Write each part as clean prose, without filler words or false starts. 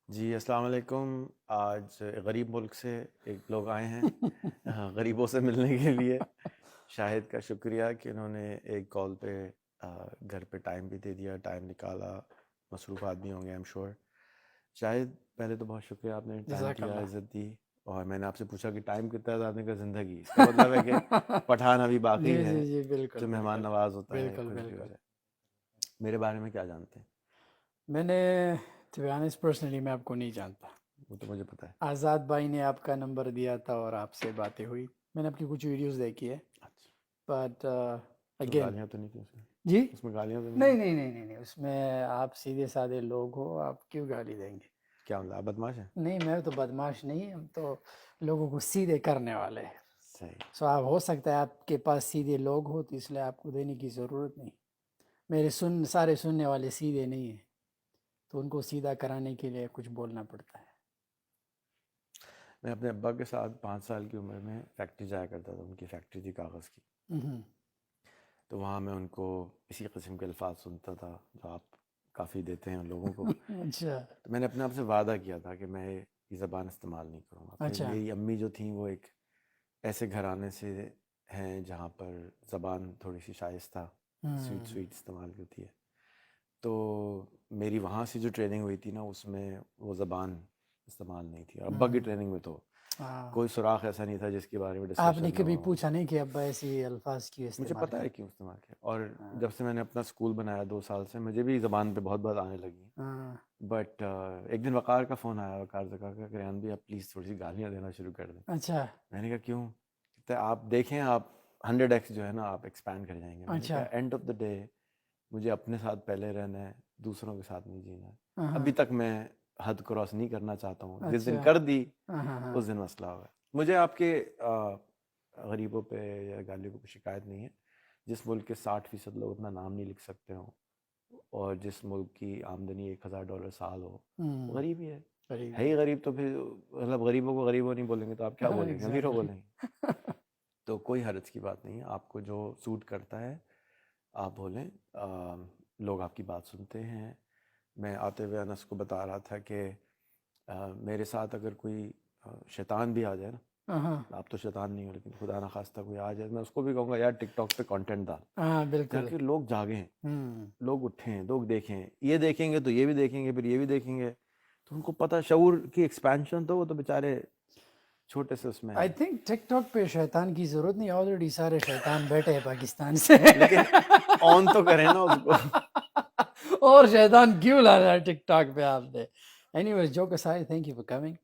جی السلام علیکم. آج غریب ملک سے ایک لوگ آئے ہیں غریبوں سے ملنے کے لیے. شاہد کا شکریہ کہ انہوں نے ایک کال پہ گھر پہ ٹائم بھی دے دیا, ٹائم نکالا. مصروف آدمی ہوں گے ایم شور. شاہد پہلے تو بہت شکریہ, آپ نے ٹائم جزاک دیا, اللہ. عزت دی. اور میں نے آپ سے پوچھا کہ ٹائم کتنا ہے, آپ نے کہا زندگی. اس کا مطلب ہے کہ پٹھان ابھی جی باقی ہے, جی جی بالکل جو مہمان بالکل نواز ہوتا ہے بالکل کچھ بھی ہو بالکل. جائے. میرے بارے میں کیا جانتے ہیں؟ میں نے to be honest personally میں آپ کو نہیں جانتا. وہ تو مجھے پتہ ہے. آزاد بھائی نے آپ کا نمبر دیا تھا اور آپ سے باتیں ہوئی. میں نے آپ کی کچھ ویڈیوز دیکھی ہے اچھا, بٹ تو اگین. گالیاں تو نہیں تھیں اس میں؟ جی اس میں گالیاں تو نہیں نہیں تھیں؟ نہیں نہیں نہیں نہیں, اس میں آپ سیدھے سادے لوگ ہو, آپ کیوں گالی دیں گے؟ کیا مطلب, آپ بدماش ہیں؟ نہیں میں تو بدماش نہیں, ہم تو لوگوں کو سیدھے کرنے والے ہیں. صحیح. سو آپ ہو سکتا ہے آپ کے پاس سیدھے لوگ ہو تو اس لیے آپ کو دینے کی ضرورت نہیں. میرے سارے سننے والے سیدھے نہیں ہیں, تو ان کو سیدھا کرانے کے لیے کچھ بولنا پڑتا ہے. میں اپنے ابا کے ساتھ 5 سال کی عمر میں فیکٹری جایا کرتا تھا. ان کی فیکٹری تھی کاغذ کی. ہمم. تو وہاں میں ان کو اسی قسم کے الفاظ سنتا تھا جو آپ کافی دیتے ہیں ان لوگوں کو. اچھا تو میں نے اپنے آپ سے وعدہ کیا تھا کہ میں یہ زبان استعمال نہیں کروں گا. پھر اچھا. میری امی جو تھیں وہ ایک ایسے گھرانے سے ہیں جہاں پر زبان تھوڑی سی شائستہ, سویٹ استعمال ہوتی ہے. تو میری وہاں سے جو ٹریننگ ہوئی تھی نا, اس میں وہ زبان استعمال نہیں تھی. اور ابا کی ٹریننگ میں تو کوئی سراخ ایسا نہیں تھا جس کے بارے میں آپ نے ڈسکشن نہ کبھی ہو. پوچھا نہیں کہ ابا ایسی الفاظ کیوں مجھے استعمال پتہ ہے کر؟ کیوں استعمال کیا. اور جب سے میں نے اپنا اسکول بنایا 2 سال سے, مجھے بھی زبان پہ بہت بات آنے لگی. بٹ ایک دن وقار کا فون آیا, وقار زکا کا, کہ ریحان بھائی آپ پلیز تھوڑی سی گالیاں دینا شروع کر دیں. اچھا میں نے کہا کیوں؟ کہتے آپ دیکھیں, آپ 100x جو ہے نا آپ ایکسپینڈ کر جائیں گے. میں نے اچھا. کہا اینڈ آف دا ڈے مجھے اپنے ساتھ پہلے رہنا ہے, دوسروں کے ساتھ نہیں جینا ہے. ہاں ابھی تک میں حد کراس نہیں کرنا چاہتا ہوں. جس دن اچھا. کر دی ہاں اس دن مسئلہ ہوگا. مجھے آپ کے غریبوں پہ یا گالیوں کو شکایت نہیں ہے. جس ملک کے 60% لوگ اپنا نام نہیں لکھ سکتے ہوں, اور جس ملک کی آمدنی $1000 سال ہو, وہ غریب ہی ہے. ہے ہی غریب, تو پھر مطلب غریبوں کو غریبوں نہیں بولیں گے تو آپ کیا بولیں گے, امیروں بولیں گے. تو کوئی حرج کی بات نہیں ہے. آپ کو جو سوٹ کرتا ہے آپ بولیں. لوگ آپ کی بات سنتے ہیں. میں آتے ہوئے انس کو بتا رہا تھا کہ میرے ساتھ اگر کوئی شیطان بھی آ جائے نا, ہاں آپ تو شیطان نہیں ہو لیکن خدا نخواستہ کوئی آ جائے, میں اس کو بھی کہوں گا یار ٹک ٹاک پہ کانٹینٹ ڈال, ہاں بالکل. تاکہ لوگ جاگیں, لوگ اٹھیں, لوگ دیکھیں. یہ دیکھیں گے تو یہ بھی دیکھیں گے, پھر یہ بھی دیکھیں گے, تو ان کو پتہ شعور کی ایکسپینشن. تو وہ تو بیچارے چھوٹے سے اس میں آئی ہیں. تھنک ٹک ٹاک پہ شیطان کی ضرورت نہیں, آلریڈی سارے شیطان بیٹھے ہیں پاکستان سے. لیکن آن تو کریں نا اس کو. اور شیطان کیوں لا رہا ہے ٹک ٹاک پہ آپ نے؟ اینی ویز جو کہ سارے تھینک یو فار کمنگ.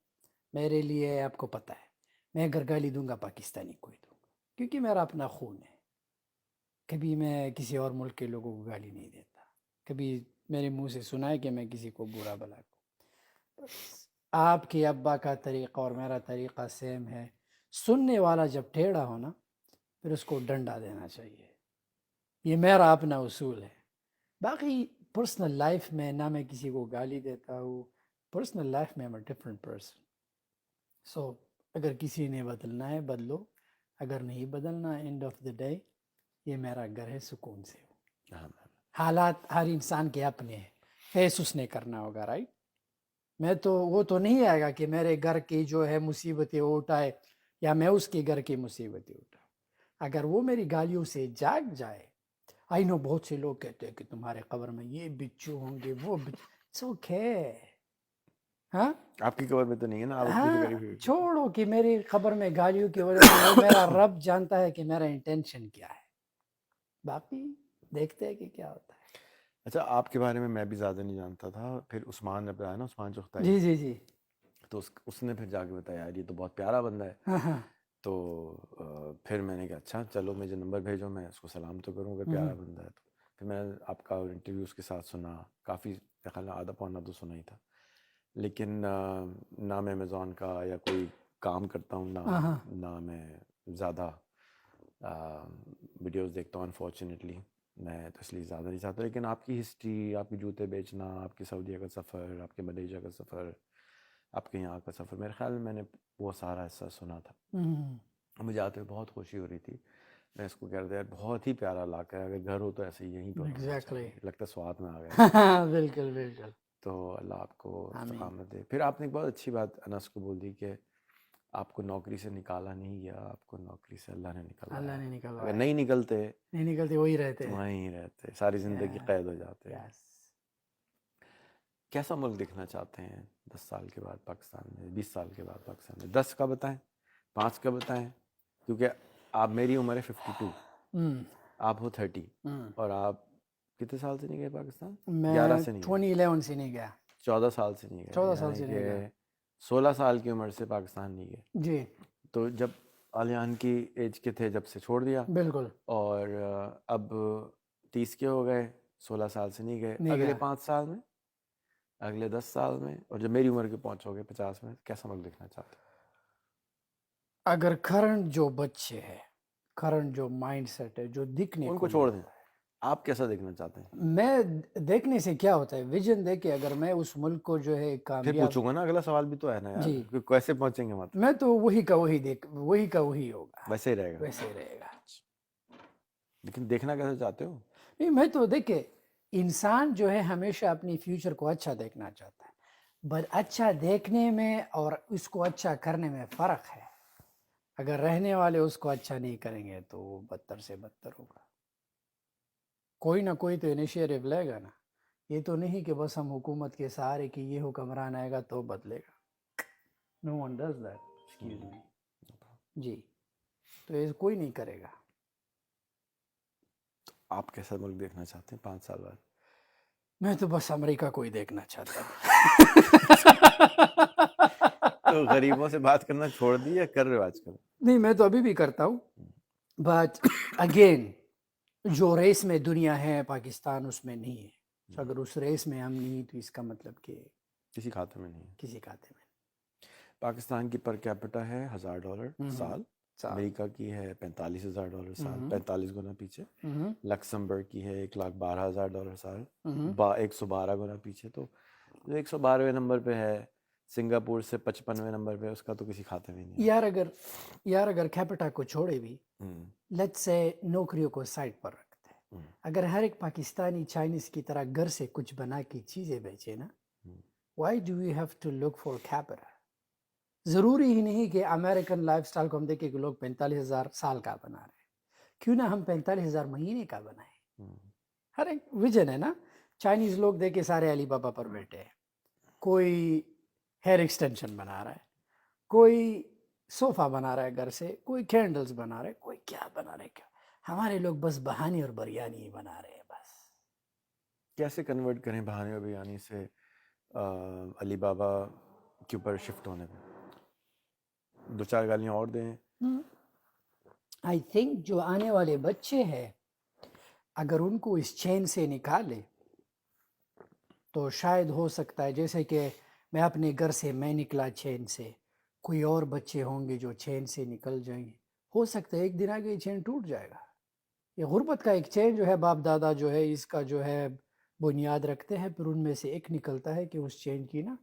میرے لیے آپ کو پتہ ہے میں اگر گالی دوں گا پاکستانی کو ہی دوں گا, کیونکہ میرا اپنا خون ہے. کبھی میں کسی اور ملک کے لوگوں کو گالی نہیں دیتا. کبھی میرے منہ سے سنا ہے کہ میں کسی کو برا بلا کو. آپ کے ابا کا طریقہ اور میرا طریقہ سیم ہے. سننے والا جب ٹیڑھا ہو نا, پھر اس کو ڈنڈا دینا چاہیے. یہ میرا اپنا اصول ہے. باقی پرسنل لائف میں نہ میں کسی کو گالی دیتا ہوں. پرسنل لائف میں ایم اے ڈفرنٹ پرسن. سو اگر کسی نے بدلنا ہے بدلو, اگر نہیں بدلنا اینڈ آف دا ڈے یہ میرا گھر ہے, سکون سے ہو. حالات ہر انسان کے اپنے ہیں, فیس اس نے کرنا ہوگا, رائٹ. میں تو وہ تو نہیں آئے گا کہ میرے گھر کی جو ہے مصیبتیں اٹھائے یا میں اس کے گھر کی مصیبتیں اٹھاؤں. اگر وہ میری گالیوں سے جاگ جائے, آئی نو بہت سے لوگ کہتے ہیں کہ تمہارے قبر میں یہ بچو ہوں گے, وہ اٹس اوکے. ہاں آپ کی قبر میں تو نہیں ہے نا, آپ اپنی ہاں فکر ہی چھوڑو کہ میری خبر میں گالیوں کی وجہ سے, وہ میرا رب جانتا ہے کہ میرا انٹینشن کیا ہے. باقی دیکھتے ہیں کہ کیا ہوتا ہے. اچھا, آپ کے بارے میں بھی زیادہ نہیں جانتا تھا. پھر عثمان نے بتایا نا, عثمان چغتائی, جی جی جی. تو اس نے پھر جا کے بتایا یار یہ تو بہت پیارا بندہ ہے. ہاں ہاں. تو پھر میں نے کہا اچھا چلو مجھے نمبر بھیجو, میں اس کو سلام تو کروں, اگر پیارا بندہ ہے تو. پھر میں نے آپ کا انٹرویو اس کے ساتھ سنا, کافی خیال آدھا پونا تو سنا ہی تھا. لیکن نہ میں امیزون کا یا کوئی کام کرتا ہوں, نہ میں زیادہ ویڈیوز دیکھتا ہوں انفارچونیٹلی. میں تو اس لیے زیادہ نہیں چاہتا. لیکن آپ کی ہسٹری, آپ کے جوتے بیچنا, آپ کی سعودیہ کا سفر, آپ کے ملیشیا کا سفر, آپ کے یہاں کا سفر, میرے خیال میں نے وہ سارا حصہ سنا تھا. مجھے آتے ہوئے بہت خوشی ہو رہی تھی. میں اس کو کہہ رہا تھا یار بہت ہی پیارا علاقہ ہے, اگر گھر ہو تو ایسے یہیں پر ہونا ایگزیکٹلی. چاہیے. لگتا ہے سواد میں آ گیا. بالکل بالکل. تو اللہ آپ کو آمین. استقامت دے. پھر آپ نے ایک بہت اچھی بات انس کو بول دی کہ آپ کو نوکری سے نکالا نہیں گیا, آپ کو نوکری سے اللہ نے نکلوایا. اللہ نے اگر نکلوایا. نہیں نکلتے نہیں نکلتے وہی رہتے تو ہیں. وہیں رہتے, ساری زندگی قید ہو جاتے. Yes. کیسا ملک دیکھنا چاہتے ہیں 10 سال کے بعد پاکستان میں, 20 سال کے بعد پاکستان میں؟ 10 کا بتائیں, 5 کا بتائیں, کیونکہ آپ, میری عمر ہے 52, آپ ہو 30, اور آپ کتنے سال سے نہیں گئے پاکستان؟ میں 11 سے نہیں گئے, 2011 سے نہیں گیا. 14 سال سے نہیں گئے, 14 سال یعنی سے نہیں گیا. کہ 16 سال کی عمر سے پاکستان نہیں گئے. جی تو جب عالیان کی ایج کے تھے جب سے چھوڑ دیا, بالکل اور اب 30 کے ہو گئے, 16 سال سے نہیں گئے. نہیں اگلے گیا. 5 سال میں, اگلے 10 سال میں, اور جب میری عمر کے پہنچو گے 50 میں, کیسا ملک دیکھنا چاہتے ہیں؟ اگر کرنٹ جو بچے ہے, کرنٹ جو مائنڈ سیٹ ہے, جو دکھنے ان کو کو چھوڑ ملتا دیں, ہے, آپ کیسا دیکھنا چاہتے ہیں؟ میں دیکھنے سے کیا ہوتا ہے, ویژن دیکھے اگر میں اس ملک کو جو ہے پھر کامیاب, پوچھوں گا نا, اگلا سوال بھی تو ہے نا یار, جی کہ کیسے پہنچیں گے, مطلب میں تو وہی کا وہی ہوگا, ویسے ہی رہے گا. ویسے ہی رہے گا. لیکن دیکھنا کیسے چاہتے ہو؟ نہیں, میں تو دیکھے انسان جو ہے ہمیشہ اپنی فیوچر کو اچھا دیکھنا چاہتا ہے, بٹ اچھا دیکھنے میں اور اس کو اچھا کرنے میں فرق ہے. اگر رہنے والے اس کو اچھا نہیں کریں گے تو وہ بدتر سے بدتر ہوگا. کوئی نہ کوئی تو انیشیٹو لے گا نا. یہ تو نہیں کہ بس ہم حکومت کے سہارے کہ یہ حکمران آئے گا تو بدلے گا. No one does that, excuse me. جی, تو یہ کوئی نہیں کرے گا. آپ کیسا ملک دیکھنا چاہتے ہیں 5 سال بعد؟ میں تو بس امریکہ کو ہی دیکھنا چاہتا ہوں. تو غریبوں سے بات کرنا چھوڑ دی یا کر رہے ہو آج کل؟ نہیں, میں تو ابھی بھی کرتا ہوں, بٹ اگین جو ریس میں دنیا ہے پاکستان اس میں نہیں ہے. تو اگر اس ریس میں ہم نہیں تو اس کا مطلب کہ کسی کھاتے میں نہیں ہے. کسی کھاتے میں. پاکستان کی پر کیپٹا ہے $1000 سال, امریکہ کی ہے $45,000 سال, 45 گنا پیچھے. لکسمبرگ کی ہے $1,12,000 سال, 112 گنا پیچھے. تو جو 112ویں نمبر پہ ہے, سنگاپور سے 55ویں نمبر پہ, اس کا تو کسی کھاتے میں نہیں ہے. یار اگر کیپٹا کو چھوڑے بھی, لیٹس سے نوکریوں کو سائڈ پر رکھتے ہیں, اگر ہر ایک پاکستانی چائنیز کی طرح گھر سے کچھ بنا کی چیزیں بیچے نا, why do you have to look for capita? ضروری ہی نہیں کہ امریکن لائف سٹائل کو ہم دیکھیں کہ لوگ 45,000 سال کا بنا رہے ہیں, کیوں نہ ہم 45,000 مہینے کا بنائیں. ہر ایک ویژن ہے نا. چائنیز لوگ دیکھے سارے علی بابا پر بیٹھے ہیں, کوئی ہیئر ایکسٹینشن بنا رہا ہے, کوئی صوفہ بنا رہا ہے گھر سے, کوئی کینڈلز بنا رہا ہے, کوئی کیا بنا رہا ہے. کیا ہمارے لوگ بس بہانے اور بریانی ہی بنا رہے ہیں بس. کیسے کنورٹ کریں بہانے اور بریانی سے علی بابا کے اوپر شفٹ ہونے میں؟ 2-4 گالیاں اور دیں. آئی تھنک جو آنے والے بچے ہیں اگر ان کو اس چین سے نکالے تو شاید ہو سکتا ہے, جیسے کہ میں اپنے گھر سے میں نکلا چین سے, کوئی اور بچے ہوں گے جو چین سے نکل جائیں گے. ہو سکتا ہے ایک دن آگے یہ چین ٹوٹ جائے گا. یہ غربت کا ایک چین جو ہے باپ دادا جو ہے اس کا جو ہے بنیاد رکھتے ہیں, پھر ان میں سے ایک نکلتا ہے کہ اس چین کی نا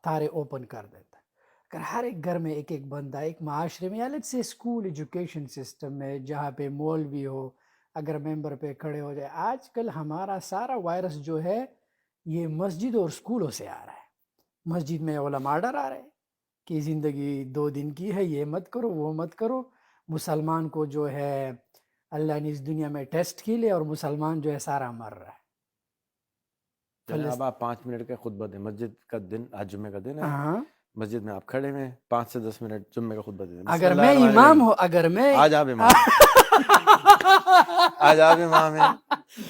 تارے اوپن کر دیتا ہے. اگر ہر ایک گھر میں ایک بندہ, ایک معاشرے میں, یا let's say school education system میں جہاں پہ مولوی ہو اگر ممبر پہ کھڑے ہو جائے. آج کل ہمارا سارا وائرس جو ہے یہ مسجد اور اسکولوں سے آ رہا ہے. مسجد میں علماء ڈرا رہے کہ زندگی 2 دن کی ہے, یہ مت کرو وہ مت کرو. مسلمان کو جو ہے اللہ نے اس دنیا میں ٹیسٹ کی لے اور مسلمان جو ہے سارا مر رہا ہے. اب آپ 5 منٹ کا خطبہ دیں. مسجد کا دن, آج جمعے کا دن ہے, ہاں, مسجد میں آپ کھڑے ہیں, 5 سے 10 منٹ جمعے کا خطبہ دیں. اگر میں امام ہوں, اگر میں آج آپ امام, آج آپ امام ہیں.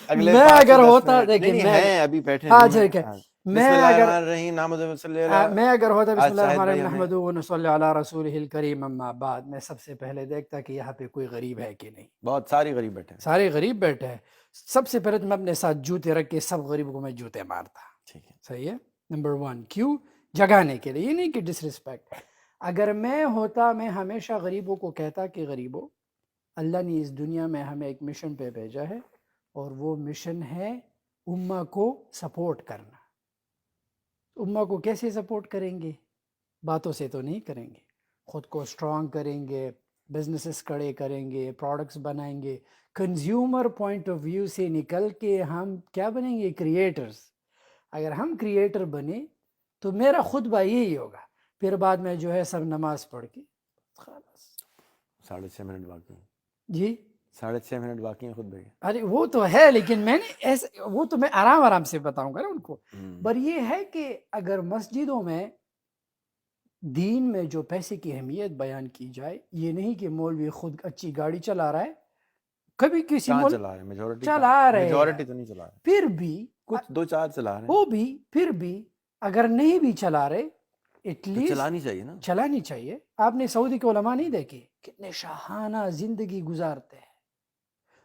اگلے میں 5 سے اگر 10 ہوتا, منٹ دیکھیں نہیں میں ہیں, ابھی بیٹھے ہاں جمعے. ٹھیک ہے, بسم میں اللہ اگر الرحمن الرحیم, نحمدہ و نصلی علی. میں اگر ہوتا بسم آج اللہ شاہد الرحمن بھائی الرحیم ہمیں نحمدہ و نصلی علی رسولہ الکریم, اما بعد, میں سب سے پہلے دیکھتا کہ یہاں پہ کوئی غریب ہے کہ نہیں. بہت ساری غریب بیٹھے ہیں. سارے غریب بیٹھے ہیں. سب سے پہلے تو میں اپنے ساتھ جوتے رکھ کے سب غریبوں کو میں جوتے مارتا. ٹھیک ہے, صحیح ہے, نمبر 1. کیوں؟ جگانے کے لیے, یہ نہیں کہ ڈس رسپیکٹ. اگر میں ہوتا, میں ہمیشہ غریبوں کو کہتا کہ غریبوں, اللہ نے اس دنیا میں ہمیں ایک مشن پہ بھیجا ہے, اور وہ مشن ہے امہ کو سپورٹ کرنا. امہ کو کیسے سپورٹ کریں گے؟ باتوں سے تو نہیں کریں گے. خود کو اسٹرانگ کریں گے, بزنسز کھڑے کریں گے, پروڈکٹس بنائیں گے. کنزیومر پوائنٹ آف ویو سے نکل کے ہم کیا بنیں گے؟ کریٹرز. اگر ہم کریٹر بنے تو میرا خطبہ یہی ہوگا، پھر بعد میں جو ہے سب نماز پڑھ کے خلاص. 6.5 منٹ باقی ہیں. جی 6.5 منٹ باقی ہیں خطبے کے. ارے وہ تو ہے، لیکن میں نے ایسے وہ تو میں آرام سے بتاؤں گا نا ان کو. پر یہ ہے کہ اگر مسجدوں میں دین میں جو پیسے کی اہمیت بیان کی جائے، یہ نہیں کہ مولوی خود اچھی گاڑی چلا رہا ہے، کبھی کسی کہاں مولوی چلا رہے ہیں؟ میجورٹی چلا رہے میجورٹی ہیں، تو نہیں چلا رہے، پھر بھی کچھ 2-4 چلا رہے ہیں. وہ بھی پھر بھی اگر نہیں بھی چلا رہے ایٹ تو لیسٹ چلانی چاہیے نا. چلانی چاہیے. آپ نے سعودی کے علماء نہیں دیکھے کتنے شاہانہ زندگی گزارتے ہیں؟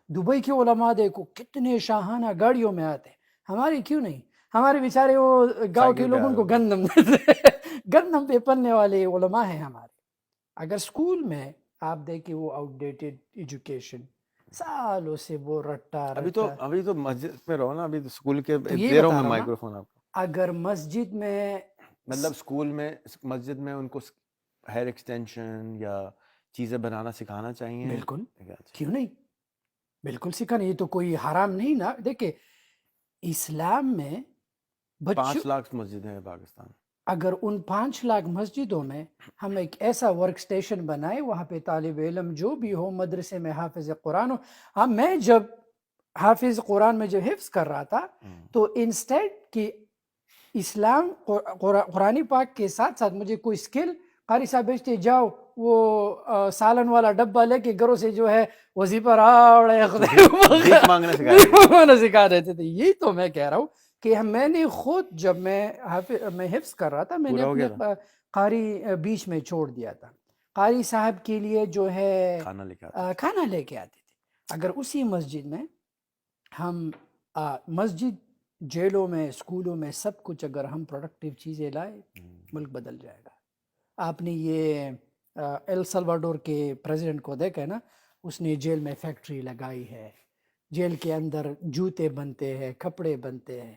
دبئی کے علماء دیکھو کتنے شاہانہ گاڑیوں میں آتے ہیں. ہمارے کیوں نہیں؟ ہمارے بیچارے وہ گاؤں کے سائیکل پہ لوگوں آ کو رہے ہیں. گندم دیتے گندم پہ پلنے والے علماء ہیں ہمارے. اگر اسکول میں آپ دیکھیں وہ آؤٹ ڈیٹڈ ایجوکیشن، سالوں سے وہ رٹا ابھی تو مسجد میں رہو نا، ابھی تو اسکول کے تو یہ دے رہا ہوں بتا میں رہا ہوں نا، مائکروفون آپ کو. اگر مسجد میں مطلب اسکول میں مسجد میں ان کو ہیئر ایکسٹینشن یا چیزیں بنانا سکھانا چاہیے. بالکل، کیوں نہیں، بالکل سکھانا، یہ تو کوئی حرام نہیں نا. دیکھیں اسلام میں 5 لاکھ مسجدیں ہیں پاکستان. اگر ان 5 لاکھ مسجدوں میں ہم ایک ایسا ورک اسٹیشن بنائے، وہاں پہ طالب علم جو بھی ہو، مدرسے میں حافظ قرآن ہو. ہاں میں جب حافظ قرآن میں جب حفظ کر رہا تھا تو انسٹیڈ کہ اسلام قرآن پاک کے ساتھ ساتھ مجھے کوئی اسکل قاری صاحب بھیجتے، جاؤ وہ سالن والا ڈبہ لے کے گھروں سے جو ہے وظیفہ بھیک مانگنا سکھا دیتے تھے. یہی تو میں کہہ رہا ہوں کہ میں نے خود جب میں حفظ کر رہا تھا، میں نے اپنے قاری بیچ میں چھوڑ دیا تھا. قاری صاحب کے لیے جو ہے کھانا لے کے آتے تھے. اگر اسی مسجد میں ہم مسجد، جیلوں میں، اسکولوں میں، سب کچھ اگر ہم پروڈکٹیو چیزیں لائے، ملک بدل جائے گا. آپ نے یہ ایل سلواڈور کے پریزیڈنٹ کو دیکھا ہے نا، اس نے جیل میں فیکٹری لگائی ہے، جیل کے اندر جوتے بنتے ہیں، کپڑے بنتے ہیں.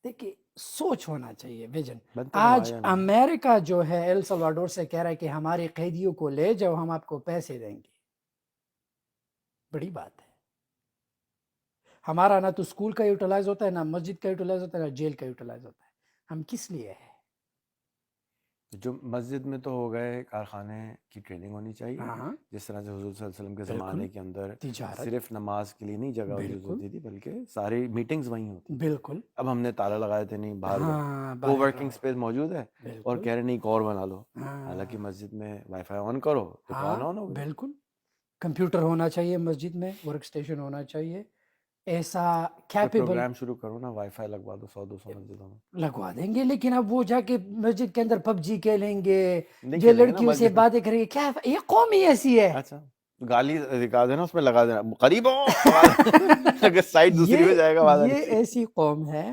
دیکھیے سوچ ہونا چاہیے، ویژن. آج امریکہ جو ہے ایل سلواڈور سے کہہ رہا ہے کہ ہمارے قیدیوں کو لے جاؤ، ہم آپ کو پیسے دیں گے. بڑی بات ہے. ہمارا نہ تو اسکول کا یوٹیلائز ہوتا ہے، نہ مسجد کا یوٹیلائز ہوتا ہے، نہ جیل کا یوٹیلائز ہوتا ہے. ہم کس لیے ہے؟ جو مسجد میں تو ہو گئے کارخانے کی ٹریننگ ہونی چاہیے، جس طرح سے حضور صلی اللہ علیہ وسلم کے زمانے کے اندر صرف نماز کے لیے نہیں جگہ یوز ہوتی تھی، بلکہ ساری میٹنگز وہیں ہوتی. بالکل. اب ہم نے تالا لگائے تھے، نہیں باہر کو ورکنگ اسپیس موجود ہے اور کہہ رہے نہیں ایک اور بنا لو. حالانکہ مسجد میں وائی فائی آن کرو دکان آن ہو. بالکل، کمپیوٹر ہونا چاہیے مسجد میں، ورک اسٹیشن ہونا چاہیے ایسا کیپیبل. پروگرام شروع کرو نا، وائی فائی لگوا دو 100-200 مسجدوں میں. لگوا دیں گے، لیکن اب وہ جا کے مسجد کے اندر پب جی کھیلیں گے، جو لڑکیوں سے باتیں کریں گے. کیا یہ قوم ہی ایسی ہے. اچھا گالی دکھا دینا، اس میں لگا دینا قریب ہو، اگر سائڈ دوسری پہ جائے گا. یہ ایسی قوم ہے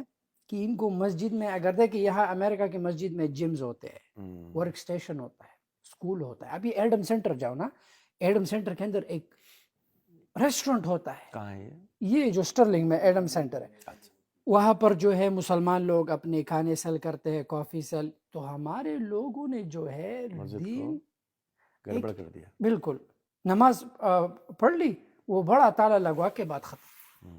کہ ان کو مسجد میں، اگر دیکھیں یہاں امریکہ کی مسجد میں جمز ہوتے ہیں، ورک اسٹیشن ہوتا ہے، اسکول ہوتا ہے. ابھی ایڈم سینٹر جاؤ نا، ایڈم سینٹر کے اندر ایک ریسٹورنٹ ہوتا ہے. کہاں ہے یہ جو اسٹرلنگ میں ایڈم سینٹر ہے، وہاں پر جو ہے مسلمان لوگ اپنے کھانے سیل کرتے ہیں، کافی سیل. تو ہمارے لوگوں نے جو ہے دین گڑبڑ کر دیا. بالکل. نماز پڑھ لی، وہ بڑا تالا لگوا کے بعد ختم.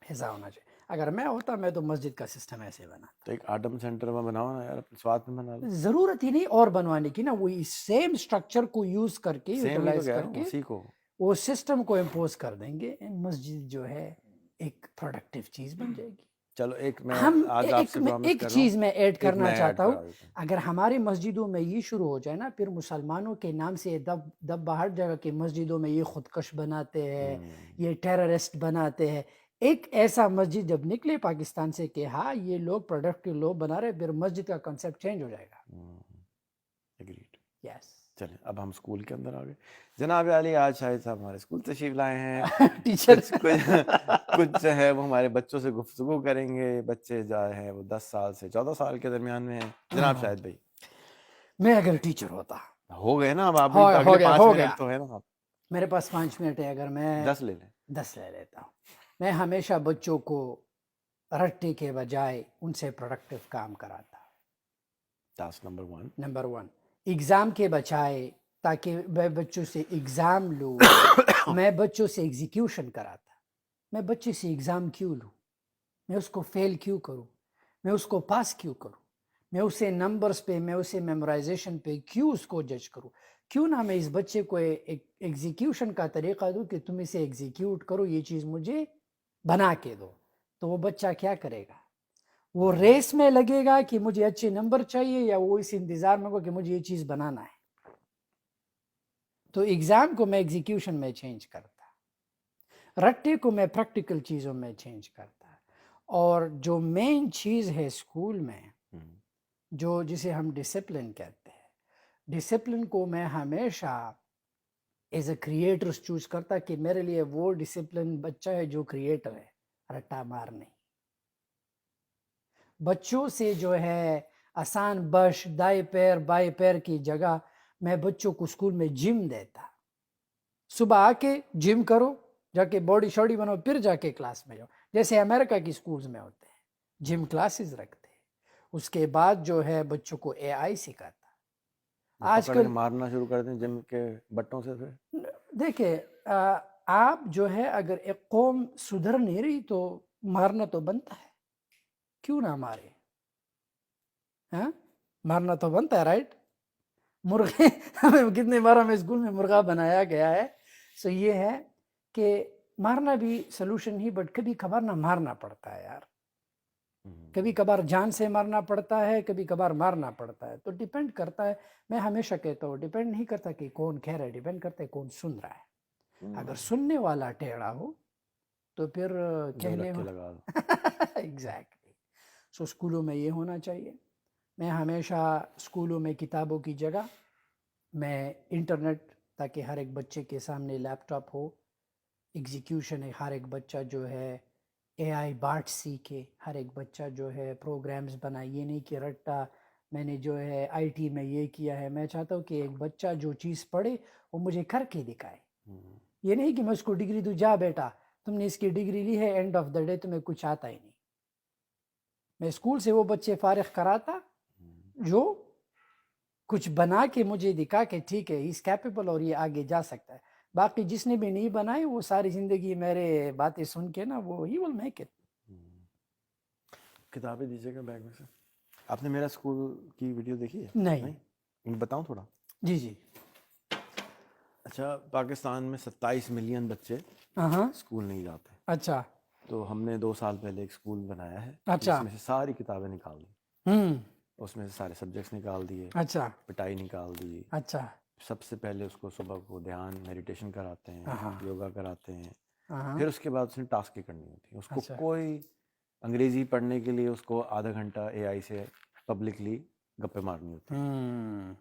ایسا ہونا چاہیے. اگر میں ہوتا میں تو مسجد کا سسٹم ایسے بنا. تو ایک آٹم سینٹر میں بناؤ نا یار، سوات میں بنا لو. ضرورت ہی نہیں اور بنوانے کی نا، وہی سیم اسٹرکچر کو یوز کر کے یوٹیلائز کر کے اسی کو وہ سسٹم کو امپوز کر دیں گے. مسجد جو ہے ایک پروڈکٹیو چیز بن جائے گی. چلو ایک میں ہم آج آپ سے پرومس ایک کر رہا چیز میں ایڈ ہوں، کرنا چاہتا ہوں. اگر ہماری مسجدوں میں یہ شروع ہو جائے نا، پھر مسلمانوں کے نام سے دب باہر جگہ کی مسجدوں میں یہ خودکش بناتے ہیں، یہ ٹیررسٹ بناتے ہیں. ایک ایسا مسجد جب نکلے پاکستان سے کہ ہاں یہ لوگ پروڈکٹیو لوگ بنا رہے، پھر مسجد کا کنسیپٹ چینج ہو جائے گا. ایگریڈ. یس. چلیں اب ہم اسکول کے اندر آ گئے. جناب علی آج شاہد صاحب ہمارے اسکول تشریف لائے ہیں. ٹیچر کچھ جو ہے وہ ہمارے بچوں سے گفتگو کریں گے. بچے جو ہیں وہ 10 سال سے 14 سال کے درمیان میں ہیں. جناب شاہد بھائی، میں اگر ٹیچر ہوتا، ہو گئے نا اب آپ ہو گیا 5 منٹ تو ہے نا. میرے پاس 5 منٹ ہے، اگر میں 10 لے لیں. 10 لے لیتا ہوں. میں ہمیشہ بچوں کو رٹنے کے بجائے ان سے پروڈکٹیو کام کراتا. ٹاسک نمبر 1 ایگزام کے بجائے، تاکہ میں بچوں سے ایگزام لوں، میں بچوں سے ایگزیکیوشن کراتا. میں بچے سے ایگزام کیوں لوں؟ میں اس کو فیل کیوں کروں؟ میں اس کو پاس کیوں کروں؟ میں اسے نمبرز پہ، میں اسے میمورائزیشن پہ کیوں اس کو جج کروں؟ کیوں نہ میں اس بچے کو ایک ایگزیکیوشن کا طریقہ دوں کہ تم اسے ایگزیکیوٹ کرو، یہ چیز مجھے بنا کے دو. تو وہ بچہ کیا کرے گا؟ وہ ریس میں لگے گا کہ مجھے اچھے نمبر چاہیے، یا وہ اس انتظار میں ہوگا کہ مجھے یہ چیز بنانا ہے. تو ایگزام کو میں ایگزیکیوشن میں چینج کرتا، رٹے کو میں پریکٹیکل چیزوں میں چینج کرتا. اور جو مین چیز ہے اسکول میں، جو جسے ہم ڈسپلن کہتے ہیں، ڈسپلن کو میں ہمیشہ ایز اے کریٹر چوز کرتا کہ میرے لیے وہ ڈسپلن بچہ ہے جو کریٹر ہے، رٹا مار نہیں. بچوں سے جو ہے آسان بش دائیں پیر بائیں پیر کی جگہ میں بچوں کو اسکول میں جم دیتا. صبح آ کے جم کرو، جا کے باڈی شاڈی بناؤ، پھر جا کے کلاس میں جاؤ، جیسے امریکہ کی اسکولز میں ہوتے ہیں، جم کلاسز رکھتے ہیں. اس کے بعد جو ہے بچوں کو اے آئی سکھاتا. آج پکڑ کے کل مارنا شروع کر دیں جم کے بٹوں سے. پھر دیکھیں آپ جو ہے اگر ایک قوم سدھر نہیں رہی تو مارنا تو بنتا ہے، کیوں نہ مارے؟ ہاں مارنا تو بنتا ہے، رائٹ؟ مرغے ہمیں کتنے بار ہمیں اسکول میں مرغا بنایا گیا ہے. سو یہ ہے کہ مارنا بھی سلوشن ہی، بٹ کبھی کبھار نہ مارنا پڑتا ہے یار. کبھی کبھار جان سے مارنا پڑتا ہے، کبھی کبھار مارنا پڑتا ہے. تو ڈیپینڈ کرتا ہے. میں ہمیشہ کہتا ہوں ڈیپینڈ نہیں کرتا کہ کون کہہ رہا ہے، ڈیپینڈ کرتا ہے کون سن رہا ہے. اگر سننے والا ٹیڑھا ہو تو پھر دو کہنے رکھے لگا دو. ایگزیکٹلی. سو اسکولوں میں یہ ہونا چاہیے. میں ہمیشہ اسکولوں میں کتابوں کی جگہ میں انٹرنیٹ، تاکہ ہر ایک بچے کے سامنے لیپ ٹاپ ہو، ایگزیکیوشن ہے، ہر ایک بچہ جو ہے اے آئی بارٹ سیکھے، ہر ایک بچہ جو ہے پروگرامز بنائے. یہ نہیں کہ رٹا میں نے جو ہے آئی ٹی میں یہ کیا ہے. میں چاہتا ہوں کہ ایک بچہ جو چیز پڑھے وہ مجھے کر کے دکھائے. یہ نہیں کہ میں اس کو ڈگری دوں، جا بیٹا تم نے اس کی ڈگری لی ہے، اینڈ آف دا ڈے تمہیں کچھ آتا ہی نہیں. میں اسکول سے وہ بچے فارغ کراتا جو کچھ بنا کے مجھے دکھا کہ ٹھیک ہے اس کیپیبل اور یہ آگے جا سکتا ہے. باقی جس نے بھی نہیں بنائے وہ ساری زندگی میرے باتیں سن کے نا وہ ہی ول میک اٹ. کتابیں دیجیے گا بیگ میں سے. آپ نے میرا اسکول کی ویڈیو دیکھی ہے؟ نہیں. بتاؤں تھوڑا. جی جی. اچھا، پاکستان میں 27 ملین بچے ہاں. اسکول نہیں جاتے. اچھا تو ہم نے 2 سال پہلے ایک اسکول بنایا ہے اچھا. جس میں سے ساری کتابیں نکال دی. ہوں. اس میں سے سارے سبجیکٹس نکال دیے، اچھا پٹائی نکال دی. اچھا. سب سے پہلے اس کو صبح کو دھیان میڈیٹیشن کراتے ہیں، ہاں. یوگا کراتے ہیں. ہاں. پھر اس کے بعد اس نے ٹاسکیں کرنی ہوتی ہیں. اس کو اچھا. کوئی انگریزی پڑھنے کے لیے اس کو آدھا گھنٹہ اے آئی سے پبلکلی گپے مارنی ہوتی ہیں.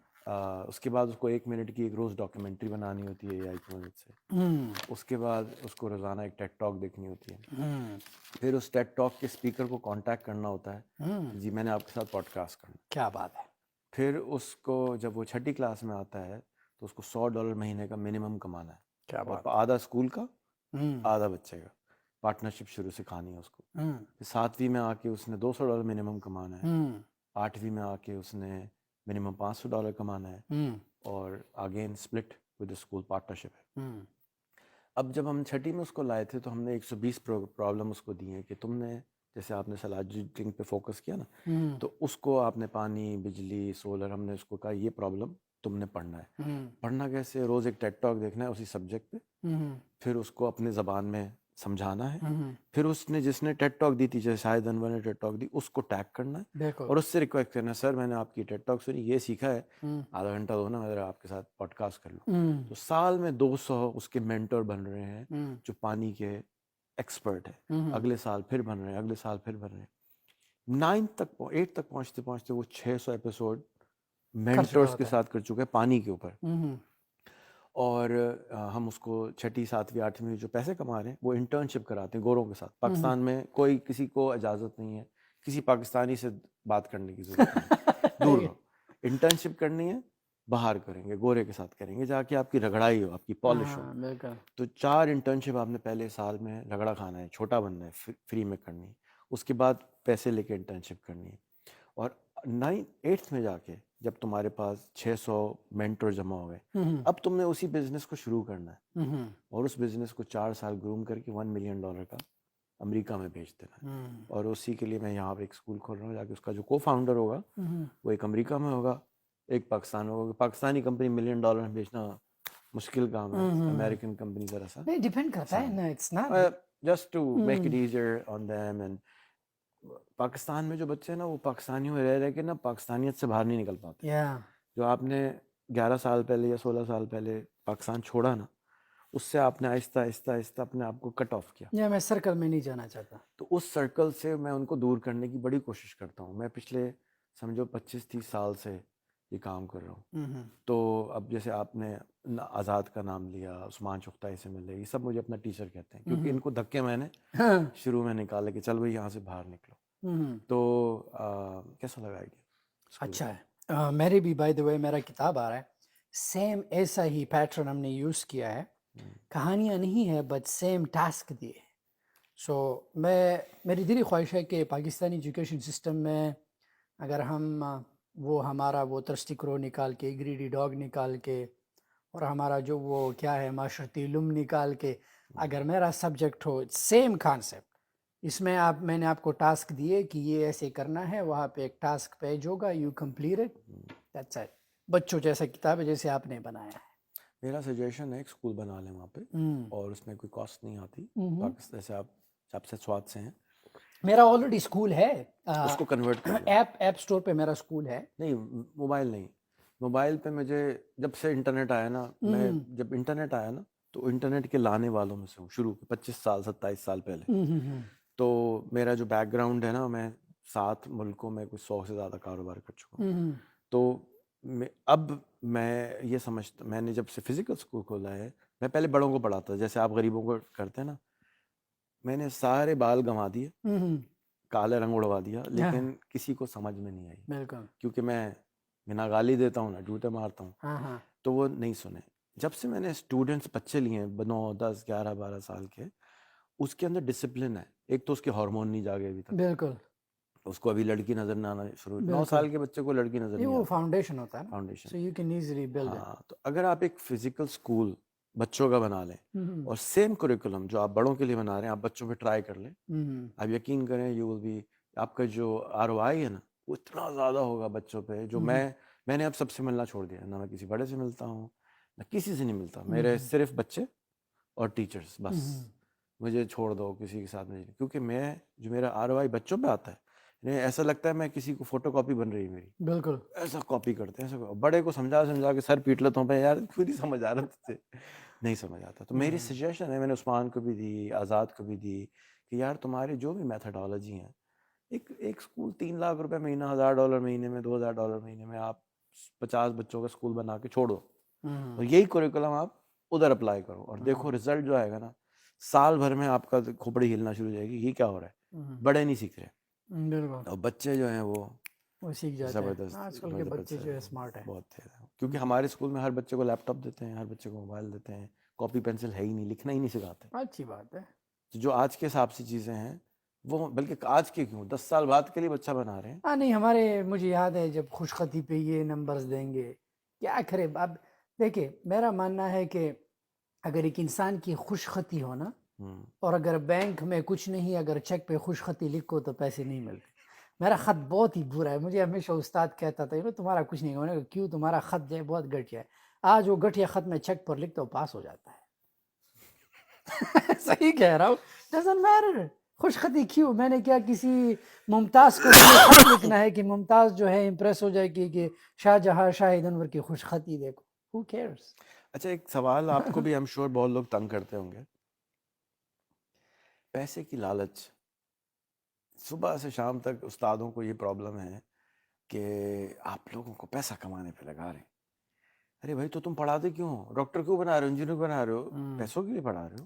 اس کے بعد اس کو 1 منٹ کی ایک روز ڈاکیومنٹری بنانی ہوتی ہے اے آئی کی مدد سے. اس کے بعد اس کو روزانہ ایک ٹیڈ ٹاک دیکھنی ہوتی ہے. پھر اس ٹیڈ ٹاک کے اسپیکر کو کانٹیکٹ کرنا ہوتا ہے، جی میں نے آپ کے ساتھ پوڈ کاسٹ کرنا. کیا بات ہے. پھر اس کو جب وہ 6ٹھی کلاس میں آتا ہے تو اس کو $100 مہینے کا منیمم کمانا ہے. کیا اور بات. آدھا اسکول کا آدھا بچے کا. پارٹنرشپ شروع سکھانی ہے اس کو. پھر 7ویں میں آ کے اس نے $200 منیمم کمانا ہے. 8ویں میں آ کے اس نے منیمم $500 کمانا ہے. اور again split with school partnership ہے. اب جب ہم 6ٹھی میں اس کو لائے تھے تو ہم نے 120 پرابلم اس کو دی ہیں کہ تم نے جیسے آپ نے سلاجنگ پہ فوکس کیا نا، تو اس کو آپ نے پانی، بجلی، سولر، ہم نے اس کو کہا یہ پرابلم تم نے پڑھنا ہے. پڑھنا کیسے؟ روز ایک ٹیڈ ٹاک دیکھنا ہے اسی سبجیکٹ پہ، پھر اس کو اپنے زبان میں سمجھانا ہے. پھر اس نے جس نے ٹیڈ ٹاک دی تھی، جیسے شاہد انور نے ٹیڈ ٹاک دی، اس کو ٹیگ کرنا ہے اور اس سے ریکویسٹ کرنا ہے سر میں نے آپ کی ٹیڈ ٹاک سنی، یہ سیکھا ہے، آدھا گھنٹہ دو نا میں آپ کے ساتھ پوڈ کاسٹ کر لوں. تو سال میں 200 اس کے مینٹور بن رہے ہیں جو پانی کے ایکسپرٹ ہے. اگلے سال پھر بن رہے ہیں، اگلے سال پھر بن رہے ہیں. 8 تک پہنچتے پہنچتے وہ 600 ایپیسوڈ مینٹورز کے ساتھ کر چکے ہیں پانی کے اوپر. اور ہم اس کو 6ٹھی 7ویں 8ویں میں جو پیسے کما رہے ہیں وہ انٹرنشپ کراتے ہیں گوروں کے ساتھ. پاکستان میں کوئی کسی کو اجازت نہیں ہے کسی پاکستانی سے بات کرنے کی ضرورت نہیں. دور رہو. انٹرنشپ کرنی ہے باہر کریں گے، گورے کے ساتھ کریں گے، جا کے آپ کی رگڑائی ہو، آپ کی پالش ہو. تو 4 انٹرنشپ آپ نے پہلے سال میں رگڑا کھانا ہے، چھوٹا بننا ہے، فری میں کرنی ہے. اس کے بعد پیسے لے کے انٹرنشپ کرنی ہے. اور 8th میں جا کے جب تمہارے پاس 600 مینٹور جمع ہو گئے، اب تم نے اسی بزنس کو شروع کرنا ہے اور اس بزنس کو 4 سال گروم کر کے $1 ملین کا امریکہ میں بھیج دینا ہے، ہوں اور اسی کے لیے میں یہاں پہ ایک اسکول کھول رہا ہوں، جا کے اس کا جو کو فاؤنڈر ہوگا ہوں وہ ایک امریکہ میں ہوگا، ایک پاکستان میں ہوگا. پاکستانی کمپنی $1 ملین میں بیچنا مشکل کام ہے، امریکن کمپنی ذرا سا نہیں ڈیپینڈ کرتا ہے آسان نا، it's not just to make it easier on them. And Pakistan میں جو بچے ہیں نا وہ پاکستانیوں میں رہ رہ کے نا پاکستانیت سے باہر نہیں نکل پاتے. یا جو آپ نے 11 سال پہلے یا 16 سال پہلے پاکستان چھوڑا نا، اس سے آپ نے آہستہ آہستہ آہستہ اپنے آپ کو کٹ آف کیا. یا میں سرکل میں نہیں جانا چاہتا. تو اس سرکل سے میں ان کو دور کرنے کی بڑی کوشش کرتا ہوں. میں پچھلے سمجھو 25-30 سال سے یہ کام کر رہا ہوں. تو اب جیسے آپ نے آزاد کا نام لیا، عثمان چغتائی سے ملے، یہ سب مجھے اپنا ٹیچر کہتے ہیں، کیونکہ ان کو دھکے میں نے شروع میں نکالے کہ چل بھائی یہاں سے باہر نکلو. تو کیسا لگا آئیڈیا؟ اچھا ہے. میرے بھی بائی دا وے میرا کتاب آ رہا ہے، سیم ایسا ہی پیٹرن ہم نے یوز کیا ہے. کہانیاں نہیں ہے بٹ سیم ٹاسک دیے. سو میری دلی خواہش ہے کہ پاکستانی ایجوکیشن سسٹم میں اگر ہم وہ ہمارا وہ ترستی کرو نکال کے، گریڈی ڈاگ نکال کے، اور ہمارا جو وہ کیا ہے معاشرتی علم نکال کے، اگر میرا سبجیکٹ ہو سیم کانسیپٹ، اس میں میں نے آپ کو ٹاسک دیے کہ یہ ایسے کرنا ہے، وہاں پہ ایک ٹاسک پیج ہوگا، you complete it, that's it. بچوں جیسا کتاب ہے جیسے آپ نے بنایا ہے. میرا سجیشن ہے ایک اسکول بنا لیں وہاں پہ، اور اس میں کوئی کاسٹ نہیں آتی. پاکستان جیسے آپ سے سوات سے ہیں، میرا آلریڈی اسکول ہے، اس کو کنورٹ کر لیں. ایپ اسٹور پہ میرا اسکول ہے. نہیں موبائل نہیں، موبائل پہ مجھے جب سے انٹرنیٹ آیا نا، میں جب انٹرنیٹ آیا نا تو انٹرنیٹ کے لانے والوں میں سے ہوں شروع 25 سال 27 سال پہلے. تو میرا جو بیک گراؤنڈ ہے نا، میں 7 ملکوں میں کچھ 100 سے زیادہ کاروبار کر چکا ہوں. تو اب میں یہ سمجھتا، میں نے جب سے فزیکل اسکول کھولا ہے، میں پہلے بڑوں کو پڑھاتا جیسے آپ غریبوں کو کرتے ہیں نا. میں نے سارے بال گنوا دیے، کالے رنگ اڑوا دیا، لیکن کسی کو سمجھ میں نہیں آئی. بالکل. کیونکہ میں نہ گالی دیتا ہوں نہ جوتے مارتا ہوں، تو وہ نہیں سنے. جب سے میں نے اسٹوڈنٹس بچے لیے ہیں 9 10 11 12 سال کے، اس کے اندر ڈسپلن ہے. ایک تو اس کے ہارمون نہیں جاگے ابھی تک، بالکل. اس کو ابھی لڑکی نظر نہ آنا شروع. 9 سال کے بچے کو لڑکی نظر یہ نہیں وہ آتی. فاؤنڈیشن ہوتا ہے نا، foundation. So you can easily blood it. ہاں، تو اگر آپ ایک فزیکل اسکول بچوں کا بنا لیں اور سیم کریکولم جو آپ بڑوں کے لیے بنا رہے ہیں آپ بچوں پہ ٹرائی کر لیں، آپ یقین کریں یو ول بی، آپ کا جو ROI ہے نا وہ اتنا زیادہ ہوگا بچوں پہ. جو میں نے اب سب سے ملنا چھوڑ دیا، نہ میں کسی بڑے سے ملتا ہوں نہ کسی سے نہیں ملتا. میرے صرف بچے اور ٹیچرز بس. مجھے چھوڑ دو کسی کے ساتھ نہیں، کیونکہ جو میرا ROI بچوں پہ آتا ہے، ایسا لگتا ہے میں کسی کو فوٹو کاپی بن رہی ہے میری. بالکل. ایسا کاپی کرتے ہیں ایسا. بڑے کو سمجھا کے سر پیٹ لیتا ہوں پہ، یار خود ہی سمجھ آ رہا تھے، نہیں سمجھ آتا. تو میری سجیشن ہے، میں نے عثمان کو بھی دی، آزاد کو بھی دی، کہ یار تمہارے جو بھی میتھڈالوجی ہیں، ایک اسکول $3 لاکھ مہینہ، $1000 مہینے میں، $2000 مہینے میں، آپ 50 بچوں کا اسکول بنا کے چھوڑو، اور یہی کوریکولم آپ ادھر اپلائی کرو، اور دیکھو رزلٹ جو آئے گا نا، سال بھر میں آپ کا کھوپڑی ہلنا شروع ہو جائے گی. یہ کیا ہو رہا ہے؟ بڑے نہیں سیکھ رہے، بالکل، اور بچے جو ہیں وہ سیکھ جاتے ہیں. زبردست. آج کل کے بچے جو ہے اسمارٹ ہیں بہت تھے، کیونکہ ہمارے اسکول میں ہر بچے کو لیپ ٹاپ دیتے ہیں، ہر بچے کو موبائل دیتے ہیں، کاپی پینسل ہے ہی نہیں، لکھنا ہی نہیں سکھاتے. اچھی بات ہے. جو آج کے حساب سے چیزیں ہیں وہ، بلکہ آج کے کیوں 10 سال بعد کے لیے بچہ بنا رہے ہیں. ہاں نہیں، مجھے یاد ہے جب خوش خطی پہ یہ نمبرز دیں گے کیا کرے. اب دیکھیں میرا ماننا ہے کہ اگر ایک انسان کی خوش خطی ہو نا، اور اگر بینک میں کچھ نہیں، اگر چیک پہ خوش خطی لکھو تو پیسے نہیں ملتے. میرا خط بہت ہی برا ہے، مجھے ہمیشہ استاد کہتا تھا تمہارا کچھ نہیں ہونا. کیوں؟ تمہارا خط جو ہے بہت گھٹیا ہے. آج وہ گھٹیا خط میں چیک پر لکھتا ہوں پاس ہو جاتا ہے. صحیح کہہ رہا ہوں. ڈزنٹ میٹر خوش خطی کیوں. میں نے کیا کسی ممتاز کو خط لکھنا ہے کہ ممتاز جو ہے امپریس ہو جائے کہ شاہ جہاں شاہد انور کی خوش خطی دیکھو. Who cares؟ اچھا ایک سوال آپ کو بھی I'm sure بہت لوگ تنگ کرتے ہوں گے. پیسے کی لالچ. صبح سے شام تک استادوں کو یہ پرابلم ہے کہ آپ لوگوں کو پیسہ کمانے پہ لگا رہے ہیں. ارے بھائی تو تم پڑھاتے کیوں ہو؟ ڈاکٹر کیوں بنا رہے ہو؟ انجینئر بنا رہے ہو؟ پیسوں کے لیے پڑھا رہے ہو؟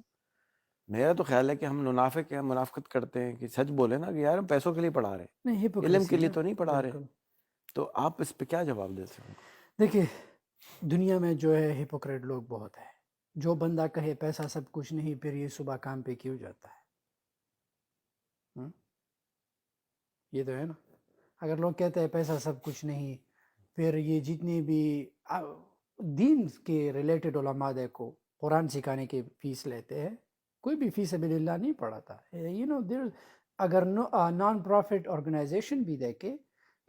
میرا تو خیال ہے کہ ہم منافق ہیں، منافقت کرتے ہیں کہ سچ بولے نا کہ یار ہم پیسوں کے لیے پڑھا رہے ہیں، علم کے لیے تو نہیں پڑھا رہے. تو آپ اس پہ کیا جواب دیتے ہو؟ دیکھیے دنیا میں جو ہے ہپوکریٹ لوگ بہت ہیں. جو بندہ کہے پیسہ سب کچھ نہیں، پھر یہ صبح کام پہ کیوں جاتا ہے؟ یہ تو ہے نا. اگر لوگ کہتے ہیں پیسہ سب کچھ نہیں، پھر یہ جتنے بھی دین کے ریلیٹڈ علماء دیکھو قرآن سکھانے کی فیس لیتے ہیں، کوئی بھی فی سبیل اللہ نہیں پڑھاتا. یو نو دیر اگر نان پروفٹ آرگنائزیشن بھی دیکھے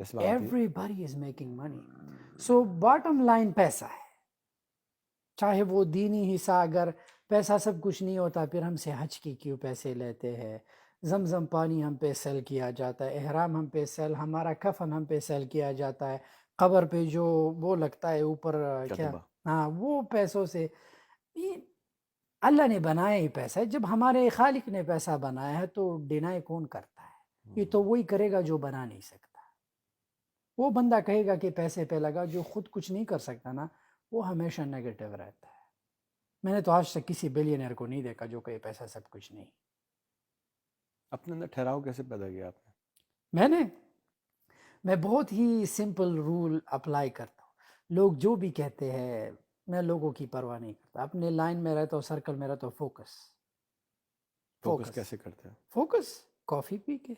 جیسے بات ہوتی ہے everybody is making money. So bottom line پیسہ ہے, چاہے وہ دینی حصہ, اگر پیسہ سب کچھ نہیں ہوتا پھر ہم سے حج کی کیوں پیسے لیتے ہیں, زمزم پانی ہم پہ سیل کیا جاتا ہے, احرام ہم پہ سیل, ہمارا کفن ہم پہ سیل کیا جاتا ہے, قبر پہ جو وہ لگتا ہے اوپر کیا, کتبہ. ہاں وہ پیسوں سے. یہ اللہ نے بنایا ہی پیسہ ہے, جب ہمارے خالق نے پیسہ بنایا ہے تو ڈینائی کون کرتا ہے؟ یہ تو وہی کرے گا جو بنا نہیں سکتا. وہ بندہ کہے گا کہ پیسے پہ لگا, جو خود کچھ نہیں کر سکتا نا وہ ہمیشہ نیگیٹو رہتا ہے. میں نے تو آج تک کسی بلینئر کو نہیں دیکھا جو کہ پیسہ سب کچھ نہیں. اپنے اندر ٹھہراؤ کیسے پیدا کیا آپ نے؟ میں بہت ہی سمپل رول اپلائی کرتا ہوں. لوگ جو بھی کہتے ہیں میں لوگوں کی پرواہ نہیں کرتا, اپنے لائن میں رہتا ہوں, سرکل میں رہتا ہوں. فوکس کیسے کرتے ہیں؟ فوکس کافی پی کے.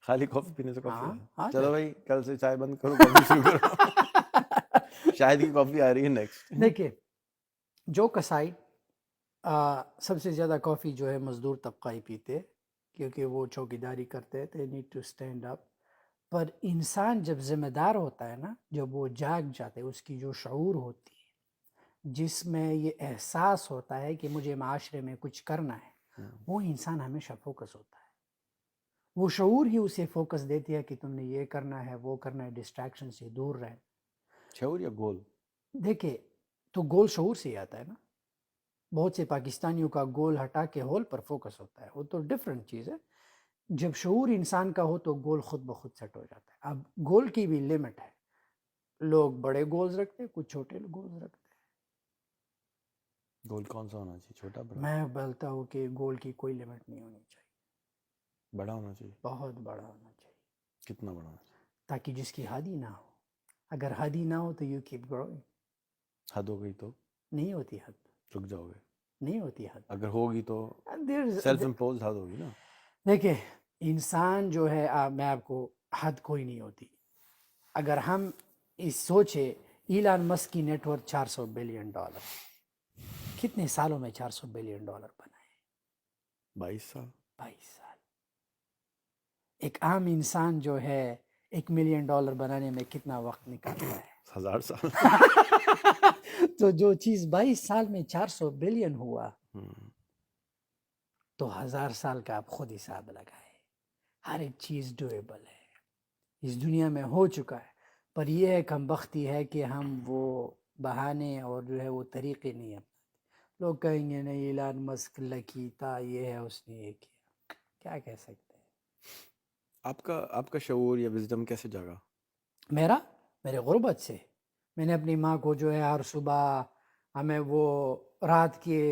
خالی کافی پینے سے کافی ہاں آتا آ ہے؟ چلو جائے. بھائی کل سے چائے بند کرو, کافی شروع کرو. شاید کی کافی آ رہی ہے نیکسٹ. دیکھیے جو کسائی سب سے زیادہ کافی جو ہے مزدور طبقہ ہی پیتے, کیونکہ وہ چوکیداری کرتے تھے, نیڈ ٹو اسٹینڈ اپ. پر انسان جب ذمہ دار ہوتا ہے نا, جب وہ جاگ جاتے, اس کی جو شعور ہوتی ہے, جس میں یہ احساس ہوتا ہے کہ مجھے معاشرے میں کچھ کرنا ہے, وہ انسان ہمیشہ فوکس ہوتا ہے. وہ شعور ہی اسے فوکس دیتی ہے کہ تم نے یہ کرنا ہے, وہ کرنا ہے, ڈسٹریکشن سے دور رہے. شعور یا گول؟ دیکھیں تو گول شعور سے ہی آتا ہے نا. بہت سے پاکستانیوں کا گول ہٹا کے ہول پر فوکس ہوتا ہے, وہ تو ڈفرینٹ چیز ہے. جب شعور انسان کا ہو تو گول خود بخود سیٹ ہو جاتا ہے. اب گول کی بھی لمٹ ہے, لوگ بڑے گولز رکھتے ہیں, کچھ چھوٹے گولز رکھتے ہیں. گول کون سا ہونا چاہیے, چھوٹا بڑا؟ میں بولتا ہوں کہ گول کی کوئی لمٹ نہیں ہونی چاہیے, بڑا ہونا چاہیے. بہت بڑا ہونا چاہیے. کتنا بڑا ہونا چاہیے؟ تاکہ جس کی حد ہی نہ ہو. اگر حد ہی نہ ہو تو یو کیپ گروئنگ. حد ہو گئی تو نہیں ہوتی حد, رک جاؤ گے. نہیں ہوتی حد. اگر ہوگی تو سیلف امپوز حد ہوگی نا. دیکھیں انسان جو ہے, میں آپ کو, حد کوئی نہیں ہوتی. اگر ہم اس سوچے ایلان مسک کی نیٹ ورتھ $400 بلین, کتنے سالوں میں $400 بلین بنائے؟ 22 سال. 22 سال. ایک عام انسان جو ہے $1 ملین بنانے میں کتنا وقت نکالتا ہے؟ 1000 سال. تو جو چیز 22 سال میں $400 بلین ہوا, تو 1000 سال کا آپ خود حساب لگائے. ہر ایک چیز ڈویبل ہے, اس دنیا میں ہو چکا ہے. پر یہ ہے کم بختی ہے کہ ہم وہ بہانے اور جو ہے وہ طریقے نہیں اپناتے. لوگ کہیں گے نہیں ایلان مسک لکی تھا, یہ ہے اس نے یہ کیا. کیا کہہ سکتے ہیں. آپ کا شعور یا وزڈم کیسے جاگا؟ میرے غربت سے. میں نے اپنی ماں کو جو ہے ہر صبح ہمیں وہ رات کے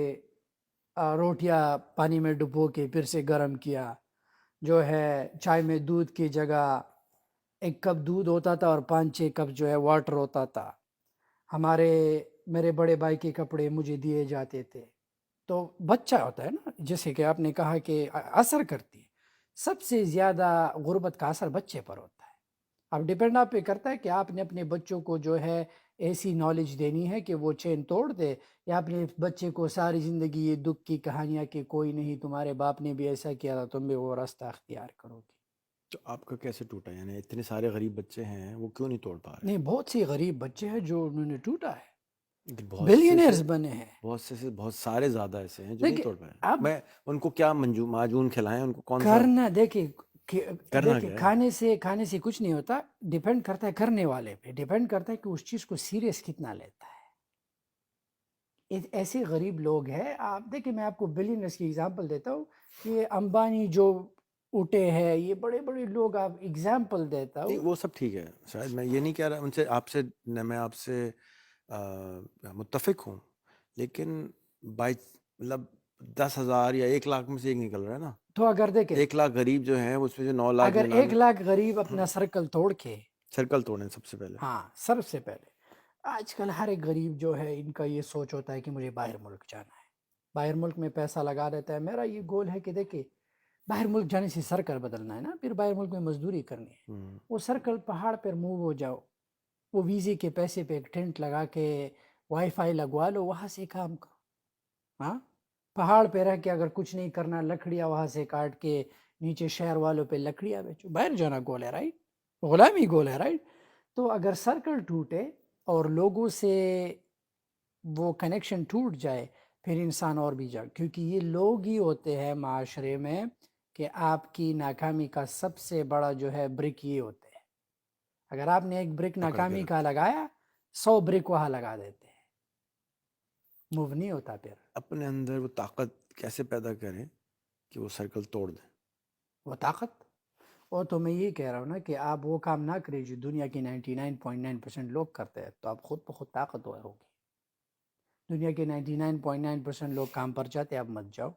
روٹیاں پانی میں ڈبو کے پھر سے گرم کیا, جو ہے چائے میں دودھ کی جگہ 1 کپ دودھ ہوتا تھا اور 5-6 کپ جو ہے واٹر ہوتا تھا. میرے بڑے بھائی کے کپڑے مجھے دیے جاتے تھے. تو بچہ ہوتا ہے نا, جیسے کہ آپ نے کہا کہ اثر کرتی ہے. سب سے زیادہ غربت کا اثر بچے پر ہوتا ہے. اب ڈیپینڈ آپ پہ کرتا ہے کہ آپ نے اپنے بچوں کو جو ہے ایسی نالج دینی ہے کہ وہ چین توڑ دے, یا اپنے بچے کو ساری زندگی یہ دکھ کی کہانیاں کہ کوئی نہیں, تمہارے باپ نے بھی ایسا کیا تھا, تم بھی وہ راستہ اختیار کرو گے. تو آپ کا کیسے ٹوٹا؟ یعنی اتنے سارے غریب بچے ہیں, وہ کیوں نہیں توڑ پا رہے؟ نہیں, بہت سی غریب بچے ہیں جو انہوں نے ٹوٹا ہے, بہت بلینئرز بنے ہیں. بہت سارے زیادہ ایسے ہیں جو نہیں دیکھیں توڑ پائے. اب میں ان کو کیا معجون کھلائیں, ان کو کون سا کرنا, دیکھیں کرنا کیا ہے؟ کھانے سے کچھ نہیں ہوتا. ڈیپینڈ کرتا ہے کرنے والے پہ, ڈیپینڈ کرتا ہے کہ اس چیز کو سیریس کتنا لیتا ہے. ایسے غریب لوگ ہیں. آپ دیکھیں میں آپ کو بلینئرز کی اگزامپل دیتا ہوں, کہ امبانی جو اٹھے ہیں, یہ بڑے بڑے لوگ, آپ اگزامپل دیتا نہیں ہوں. وہ سب ٹھیک ہے, شاید میں یہ نہیں کہہ رہا ان سے, میں آپ سے متفق ہوں, لیکن مطلب 10,000 یا 1 لاکھ میں سے ایک نکل رہا ہے نا. تو اگر دیکھیں 1 لاکھ غریب جو ہیں اس میں سے 9 لاکھ اگر 1 لاکھ غریب اپنا سرکل توڑ کے, سرکل توڑیں سب سے پہلے. ہاں سب سے پہلے, آج کل ہر ایک غریب جو ہے ان کا یہ سوچ ہوتا ہے کہ مجھے باہر ملک جانا ہے, باہر ملک میں پیسہ لگا دیتا ہے. میرا یہ گول ہے کہ دیکھیں باہر ملک جانے سے سرکل بدلنا ہے نا, پھر باہر ملک میں مزدوری کرنی ہے. وہ سرکل پہاڑ پر موو ہو جاؤ, وہ ویزے کے پیسے پہ ایک ٹینٹ لگا کے وائی فائی لگوا لو, وہاں سے کام کرو. ہاں پہاڑ پہ رہ کے اگر کچھ نہیں کرنا، لکڑیاں وہاں سے کاٹ کے نیچے شہر والوں پہ لکڑیاں بیچو، باہر جانا گول ہے، رائٹ؟ غلامی گول ہے، رائٹ؟ تو اگر سرکل ٹوٹے اور لوگوں سے وہ کنیکشن ٹوٹ جائے، پھر انسان اور بھی جا، کیونکہ یہ لوگ ہی ہوتے ہیں معاشرے میں کہ آپ کی ناکامی کا سب سے بڑا جو ہے برک یہ ہوتے ہیں. اگر آپ نے ایک برک پکڑ کے ناکامی کا رکھتے ہیں. لگایا، 100 برک وہاں لگا دیتے ہیں، موو نہیں ہوتا. پھر اپنے اندر وہ طاقت کیسے پیدا کریں کہ وہ سرکل توڑ دیں؟ وہ طاقت، اور تو میں یہ کہہ رہا ہوں نا کہ آپ وہ کام نہ کریں جو دنیا کے 99.9% لوگ کرتے ہیں، تو آپ خود بخود طاقتور ہوگی. دنیا کے 99.9% لوگ کام پر جاتے، آپ مت جاؤ،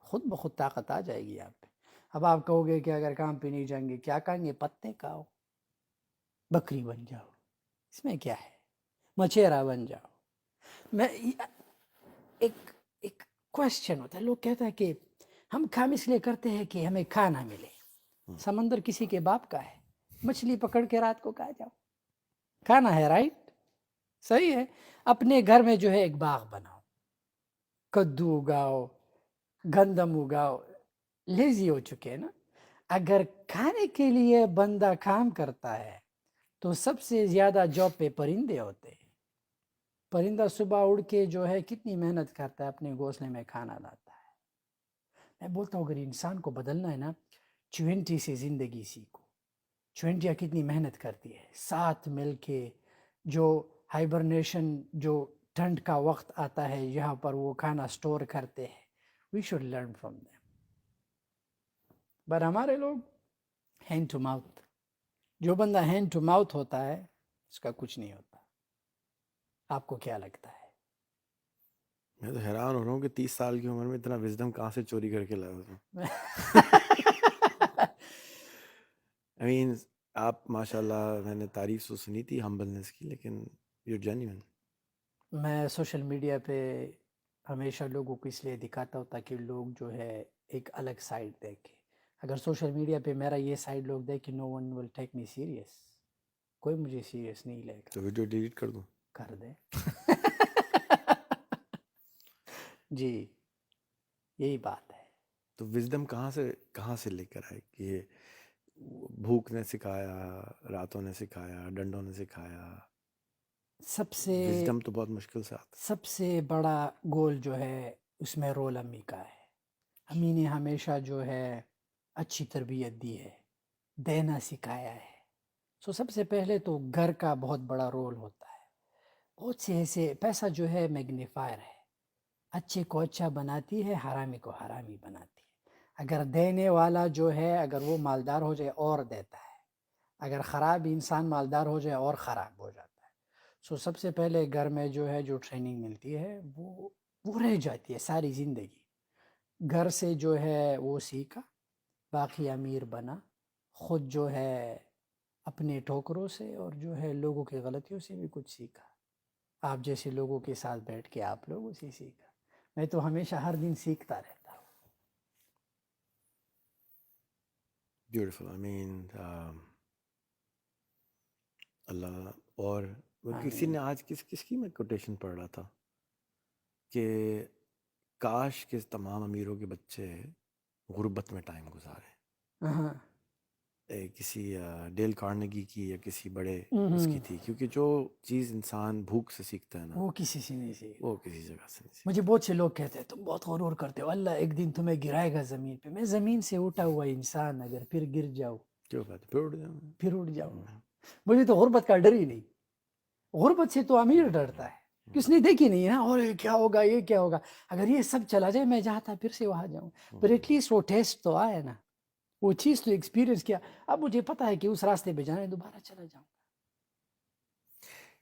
خود بخود طاقت آ جائے گی آپ پہ. اب آپ کہو گے کہ اگر کام پہ نہیں جائیں گے کیا کہیں گے؟ پتے کھاؤ، بکری بن جاؤ، اس میں کیا ہے، مچھیرا بن جاؤ. میں ایک ایک کوشچن ہوتا ہے، لوگ کہتا ہے کہ ہم کام اس لیے کرتے ہیں کہ ہمیں کھانا ملے. سمندر کسی کے باپ کا ہے، مچھلی پکڑ کے رات کو کھا جاؤ، کھانا ہے، رائٹ؟ صحیح ہے. اپنے گھر میں جو ہے ایک باغ بناؤ، کدو اگاؤ، گندم اگاؤ. لیزی ہو چکے ہیں نا. اگر کھانے کے لیے بندہ کام کرتا ہے تو سب سے زیادہ جاب پہ پرندے ہوتے ہیں. پرندہ صبح اڑ کے جو ہے کتنی محنت کرتا ہے، اپنے گھونسلے میں کھانا لاتا ہے. میں بولتا ہوں اگر انسان کو بدلنا ہے نا، 20 سے زندگی سیکھو. 20 کتنی محنت کرتی ہے، ساتھ مل کے جو ہائبرنیشن، جو ٹھنڈ کا وقت آتا ہے یہاں پر وہ کھانا سٹور کرتے ہیں. We should learn from them. پر ہمارے لوگ ہینڈ ٹو ماؤتھ. جو بندہ ہینڈ ٹو ماؤتھ ہوتا ہے اس کا کچھ نہیں ہوتا. آپ کو کیا لگتا ہے؟ میں تو حیران ہو رہا ہوں کہ 30 سال کی عمر میں اتنا وزڈم کہاں سے چوری کر کے لایا تھا. I mean, آپ ماشاء اللہ، میں نے تعریف تو سنی تھی ہمبلنس کی، لیکن یو جینیون. میں سوشل میڈیا پہ ہمیشہ لوگوں کو اس لیے دکھاتا ہوں تاکہ لوگ جو ہے ایک الگ سائڈ دیکھیں. اگر سوشل میڈیا پہ میرا یہ سائڈ لوگ دیکھیں، نو one will take me serious. کوئی مجھے سیریس نہیں لے گا. تو ویڈیو ڈیلیٹ کر دوں؟ کر دے. جی یہی بات ہے. تو وزڈم کہاں سے لے کر آئے کہ یہ بھوک نے سکھایا، راتوں نے سکھایا، ڈنڈوں نے سکھایا؟ وزڈم تو بہت مشکل سے آتا. سب سے بڑا گول جو ہے اس میں رول امی کا ہے. امی نے ہمیشہ جو ہے اچھی تربیت دی ہے، دینا سکھایا ہے. سب سے پہلے تو گھر کا بہت بڑا رول ہوتا ہے. بہت سے ایسے، پیسہ جو ہے میگنیفائر ہے، اچھے کو اچھا بناتی ہے، حرامی کو حرامی بناتی ہے. اگر دینے والا جو ہے اگر وہ مالدار ہو جائے اور دیتا ہے، اگر خراب انسان مالدار ہو جائے اور خراب ہو جاتا ہے. سب سے پہلے گھر میں جو ہے جو ٹریننگ ملتی ہے وہ رہ جاتی ہے ساری زندگی. گھر سے جو ہے وہ سیکھا، باقی امیر بنا، خود جو ہے اپنے ٹھوکروں سے اور جو ہے لوگوں کی غلطیوں سے بھی کچھ سیکھا. آپ جیسے لوگوں کے ساتھ بیٹھ کے آپ لوگوں سے سیکھا. میں تو ہمیشہ ہر دن سیکھتا رہتا ہوں. بیوٹیفل. I mean, اللہ. اور کسی نے آج کس کی میں کوٹیشن پڑھ رہا تھا کہ کاش کہ تمام امیروں کے بچے غربت میں ٹائم گزارے. کسی ڈیل کارنیگی کی یا کسی بڑے اس کی تھی، کیونکہ جو چیز انسان بھوک سے سیکھتا ہے نا، وہ کسی سے نہیں سیکھتا. وہ کسی جگہ سے نہیں سیکھتا. مجھے بہت سے لوگ کہتے ہیں تم بہت غرور کرتے ہو، اللہ ایک دن تمہیں گرائے گا زمین پہ. میں زمین سے اٹھا ہوا انسان اگر پھر گر جاؤ کیوں بات ہے، پھر اٹھ جاؤں. پھر اٹھ جاؤں گا. مجھے تو غربت کا ڈر ہی نہیں. غربت سے تو امیر ڈرتا ہے، کس نے دیکھی نہیں ہے نا، اور یہ کیا ہوگا، یہ کیا ہوگا. اگر یہ سب چلا جائے میں جہاں تھا پھر سے وہاں جاؤں. پر ایٹ لیسٹ وہ ٹیسٹ تو آیا نا، وہ چیز تو ایکسپیرینس کیا. اب مجھے پتا ہے کہ اس راستے پہ جانا ہے، دوبارہ چلا جاؤں.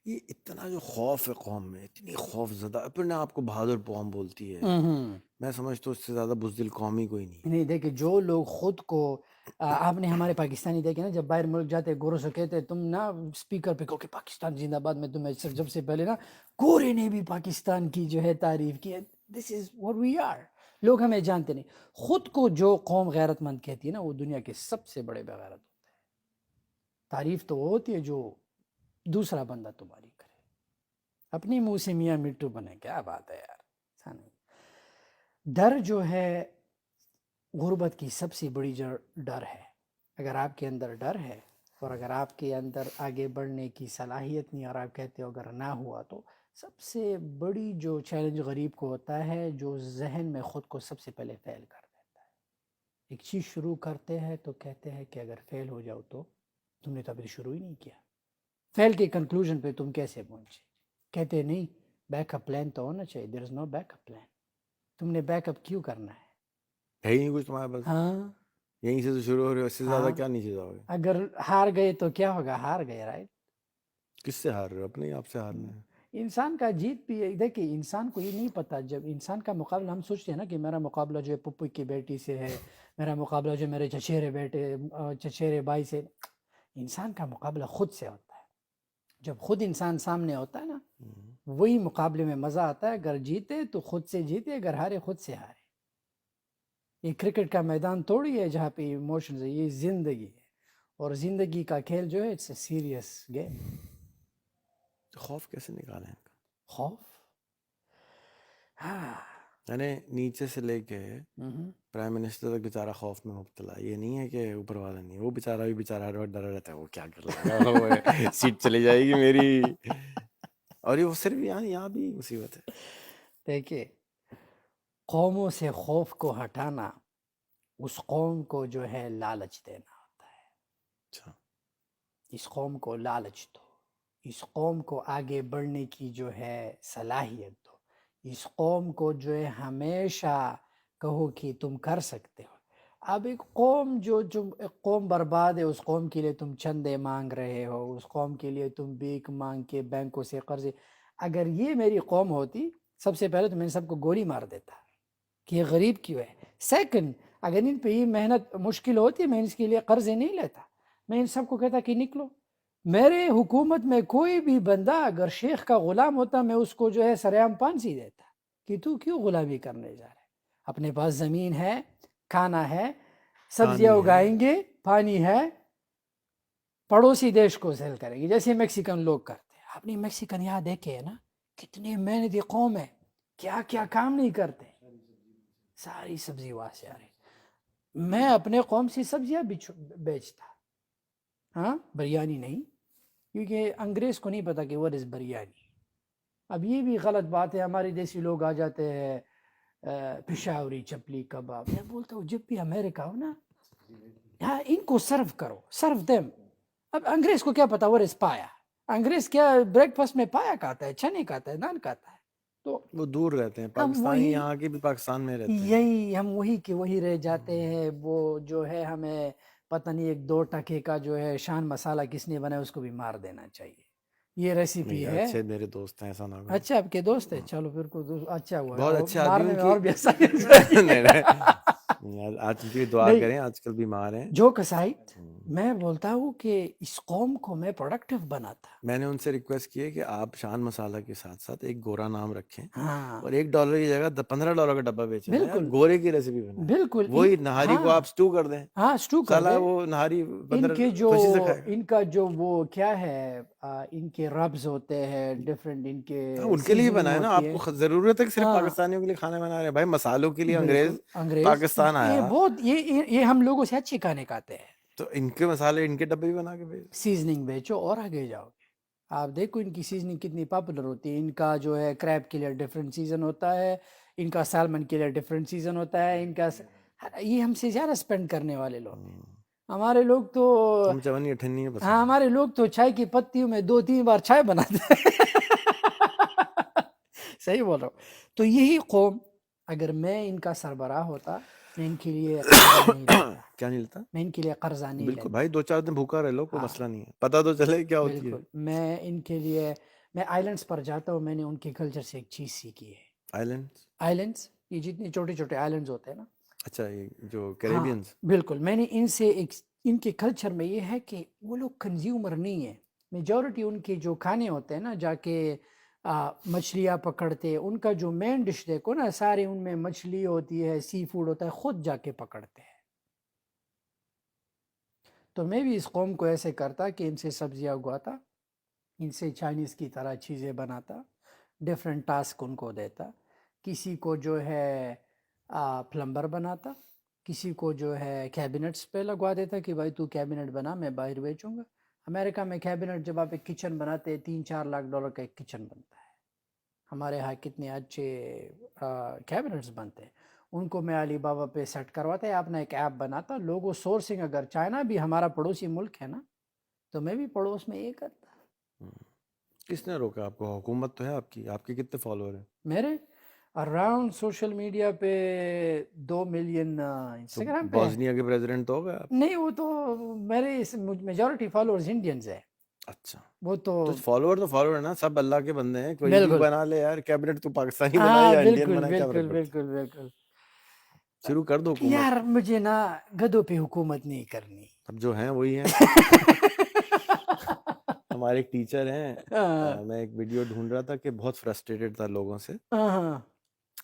یہ اتنا جو خوف ہے قوم میں، اتنی خوف زدہ، اپنے آپ کو بہادر قوم بولتی ہے. میں سمجھتا ہوں اس سے زیادہ بزدل قوم ہی کوئی نہیں. نہیں دیکھے جو لوگ خود کو آپ نے ہمارے پاکستانی دیکھے نا، جب باہر ملک جاتے گوروں سے کہتے تم نا اسپیکر پہ کہو کہ پاکستان زندہ باد. میں تمہیں جب سے پہلے نا گورے نے بھی پاکستان کی جو ہے تعریف کی ہے. دس از واٹ وی آر. لوگ ہمیں جانتے نہیں. خود کو جو قوم غیرت مند کہتی ہے نا، وہ دنیا کے سب سے بڑے بغیرت ہوتے ہیں. تعریف تو وہ ہوتی ہے جو دوسرا بندہ تمہاری کرے. اپنی منہ سے میاں مٹو بنے، کیا بات ہے یار. ڈر جو ہے غربت کی سب سے بڑی ڈر ہے. اگر آپ کے اندر ڈر ہے اور اگر آپ کے اندر آگے بڑھنے کی صلاحیت نہیں اور آپ کہتے ہو اگر نہ ہوا تو سب سے بڑی جو چیلنج غریب کو ہوتا ہے جو ذہن میں خود کو سب سے پہلے فیل کر دیتا ہے. ایک چیز شروع کرتے ہیں تو کہتے ہیں کہ اگر فیل ہو جاؤ تو تم نے تو ابھی شروع ہی نہیں کیا. فیل کے کنکلوژن پہ تم کیسے پہنچے؟ کہتے نہیں بیک اپ پلان تو ہونا چاہیے. دیر از نو بیک اپ پلان. تم نے بیک اپ کیوں کرنا ہے؟ ہے ہی نہیں کچھ تمہارے پاس. ہاں یہیں سے تو شروع ہو رہے ہو, اس سے زیادہ ہاں کیا نیچے جاؤ گے؟ اگر ہار گئے تو کیا ہوگا؟ ہار گئے رائٹ. کس سے ہار رہے ہو؟ اپنے آپ سے ہارنا ہے. انسان کا جیت بھی ہے. دیکھیے انسان کو یہ نہیں پتا, جب انسان کا مقابلہ ہم سوچتے ہیں نا کہ میرا مقابلہ جو ہے پپو کی بیٹی سے ہے, میرا مقابلہ جو میرے چچیرے بھائی سے. انسان کا مقابلہ خود سے ہوتا ہے. جب خود انسان سامنے ہوتا ہے نا وہی مقابلے میں مزہ آتا ہے. اگر جیتے تو خود سے جیتے, اگر ہارے خود سے ہارے. یہ کرکٹ کا میدان تھوڑی ہے جہاں پہ ایموشنز ہے, یہ زندگی ہے. اور زندگی کا کھیل جو ہے اٹس اے سیریس گیم. خوف کیسے نکالیں ان کا؟ خوف ہاں یعنی نیچے سے لے کے پرائم منسٹر تک بیچارہ خوف میں مبتلا. یہ نہیں ہے کہ اوپر والا نہیں, وہ بیچارہ بھی بیچارہ ہر وقت ڈرا رہتا ہے وہ کیا کر لے گا, سیٹ چلی جائے گی میری. اور یہ وہ صرف یہاں بھی مصیبت ہے. دیکھیے قوموں سے خوف کو ہٹانا اس قوم کو جو ہے لالچ دینا ہوتا ہے. اچھا, اس قوم کو لالچ دو, اس قوم کو آگے بڑھنے کی جو ہے صلاحیت دو, اس قوم کو جو ہے ہمیشہ کہو کہ تم کر سکتے ہو. اب ایک قوم ایک قوم برباد ہے, اس قوم کے لیے تم چندے مانگ رہے ہو, اس قوم کے لیے تم بھیک مانگ کے بینکوں سے قرضے. اگر یہ میری قوم ہوتی سب سے پہلے تو میں سب کو گولی مار دیتا کہ یہ غریب کیوں ہے. سیکنڈ, اگر ان پہ یہ محنت مشکل ہوتی میں اس کے لیے قرضے نہیں لیتا, میں ان سب کو کہتا کہ نکلو. میرے حکومت میں کوئی بھی بندہ اگر شیخ کا غلام ہوتا میں اس کو جو ہے سرعام پانسی دیتا کہ تو کیوں غلامی کرنے جا رہے. اپنے پاس زمین ہے, کھانا ہے, سبزیاں اگائیں گے, پانی ہے, پڑوسی دیش کو سیل کریں گے جیسے میکسیکن لوگ کرتے ہیں. اپنی میکسیکن یہاں دیکھے نا کتنی محنتی قوم ہے, کیا کیا کام نہیں کرتے, ساری سبزی وہاں سے آ رہی. میں اپنے قوم سے سبزیاں بیچتا, ہاں بریانی نہیں, کیونکہ انگریز کو نہیں پتا کہ what is بریانی. اب یہ بھی غلط بات ہے, ہمارے دیسی لوگ آ جاتے ہیں پشاوری چپلی کباب. میں بولتا ہوں جب بھی امریکہ ہو نا ہاں ان کو سرو کرو, سرو دیم. اب انگریز کو کیا پتا what is پایا, انگریز کیا بریک فاسٹ میں پایا کھاتا ہے, چنے کھاتا ہے, نان کھاتا ہے. تو وہ دور رہتے ہیں, ہم پاکستانی وہی یہاں کے بھی پاکستان میں رہتے ہیں. یہی ہم وہی کہ وہی رہ جاتے ہیں. وہ جو ہے ہمیں پتہ نہیں ایک 2 ٹکے کا جو ہے شان مسالہ کس نے بنایا اس کو بھی مار دینا چاہیے. یہ ریسیپی نہیں, ہے. اچھے میرے دوست ہیں, ایسا نہ کرو. اچھا آپ کے دوست ہے, چلو پھر کو اچھا ہوا, بہت اور اچھے آدمی مارنے ان میں کی. اور بھی نہیں, آج ان کی دعا نہیں کریں, آج کل بیمار ہیں. جو کسائت میں بولتا ہوں کہ اس قوم کو میں پروڈکٹیو بناتا. میں نے ان سے ریکویسٹ کی ہے کہ آپ شان مسالہ کے ساتھ ساتھ ایک گورا نام رکھیں ہاں اور $1 کی جگہ $15 کا ڈبہ بیچیں نا یار, بالکل گورے کی ریسیپی بنائیں. بالکل وہی نہاری کو ہاں آپ سٹو کر دیں, ہاں اسٹو کر سالہ دے. وہ نہاری ان 15 کے جو خوشی سے کھائے گا. ان کا جو وہ کیا ہے ان کے ربز ہوتے ہیں ڈفرینٹ, ان کے ان کے لیے سیزننگ بنائے نا, ہوتی آپ ہے. کو ضرورت ہے کہ صرف ہاں پاکستانیوں کے لیے کھانا بنا رہے ہیں؟ بھائی مسالوں کے لیے بالکل, انگریز انگریز پاکستان یہ آیا, بہت یہ ہم لوگوں سے اچھے کھانے کھاتے ہیں. تو ان کے مسالے ان کے ڈبے بھی بنا کے بھیج. سیزننگ بیچو اور آگے جاؤ گے. آپ دیکھو ان کی سیزننگ کتنی پاپولر ہوتی ہے. ان کا جو ہے کریب کے لیے ڈفرینٹ سیزن ہوتا ہے, ان کا سالمن کے لیے ڈفرینٹ سیزن ہوتا ہے. ان کا یہ ہم سے زیادہ اسپینڈ کرنے والے لوگ ہیں. ہمارے لوگ تو ہم چونی اٹھنی ہاں پسند. ہمارے لوگ تو چائے کی پتیوں میں 2-3 بار چائے بناتے ہیں. صحیح بول رہا ہوں. تو یہی قوم اگر میں ان کا سربراہ ہوتا میں ان کے لیے قرضہ نہیں لیتا, کیا نہیں لیتا؟ میں ان کے لیے قرضہ نہیں بالکل لیتا. بھائی, 2-4 دن بھوکا رہ لو, کوئی ہاں مسئلہ نہیں ہے, پتہ تو چلے کیا ہوتی ہے. بالکل, میں ان کے لیے میں آئلینڈس پر جاتا ہوں. میں نے ان کے کلچر سے ایک چیز سیکھی ہے. آئیلینڈس, آئلینڈس یہ جتنے چھوٹے چھوٹے آئلینڈز ہوتے ہیں نا, اچھا یہ جو ہاں کیریبینز. بالکل, میں نے ان سے ان کے کلچر میں یہ ہے کہ وہ لوگ کنزیومر نہیں ہیں. میجورٹی ان کے جو کھانے ہوتے ہیں نا, جا کے مچھلیاں پکڑتے, ان کا جو مین ڈش دیکھو نا, سارے ان میں مچھلی ہوتی ہے, سی فوڈ ہوتا ہے, خود جا کے پکڑتے ہیں. تو میں بھی اس قوم کو ایسے کرتا کہ ان سے سبزیاں اگواتا, ان سے چائنیز کی طرح چیزیں بناتا, ڈیفرنٹ ٹاسک ان کو دیتا. کسی کو جو ہے پلمبر بناتا, کسی کو جو ہے کیبنٹس پہ لگوا دیتا کہ بھائی تو کیبنٹ بنا, میں باہر بیچوں گا. امریکہ میں کیبنٹ جب آپ ایک کچن بناتے $3-4 لاکھ کا ایک کچن بنتا ہے. ہمارے ہاں کتنے اچھے کیبنٹس بنتے ہیں. ان کو میں علی بابا پہ سیٹ کرواتا ہے, اپنا ایک ایپ بناتا, لوگو سورسنگ. اگر چائنا بھی ہمارا پڑوسی ملک ہے نا, تو میں بھی پڑوس میں یہ کرتا. کس نے روکا آپ کو؟ حکومت تو ہے آپ کی. آپ کے کتنے فالوور ہیں؟ میرے اراؤنڈ سوشل میڈیا پہ 2 ملین تو انسٹاگرام پہ ہے. بوسنیا کے پریزیڈنٹ تو ہو گئے آپ؟ نہیں, وہ تو میرے میجورٹی فالوورز انڈینز ہیں. اچھا, وہ تو تو فالوور ہے نا, سب اللہ کے بندے ہیں. کوئی بھی بالکل, بنا لے یار کیبنٹ, تو پاکستانی بنائے ہاں یا انڈین بالکل بنائے, کیا بالکل فرق پڑتا بالکل بالکل. ہے؟ شروع کر دو کہ حکومت. یار مجھے نا گدوں پہ حکومت نہیں کرنی. اب جو ہیں وہی ہیں. ہمارے ایک ٹیچر ہیں, ہاں میں ایک ویڈیو ڈھونڈ رہا تھا کہ بہت فرسٹریٹڈ تھا لوگوں سے. ہاں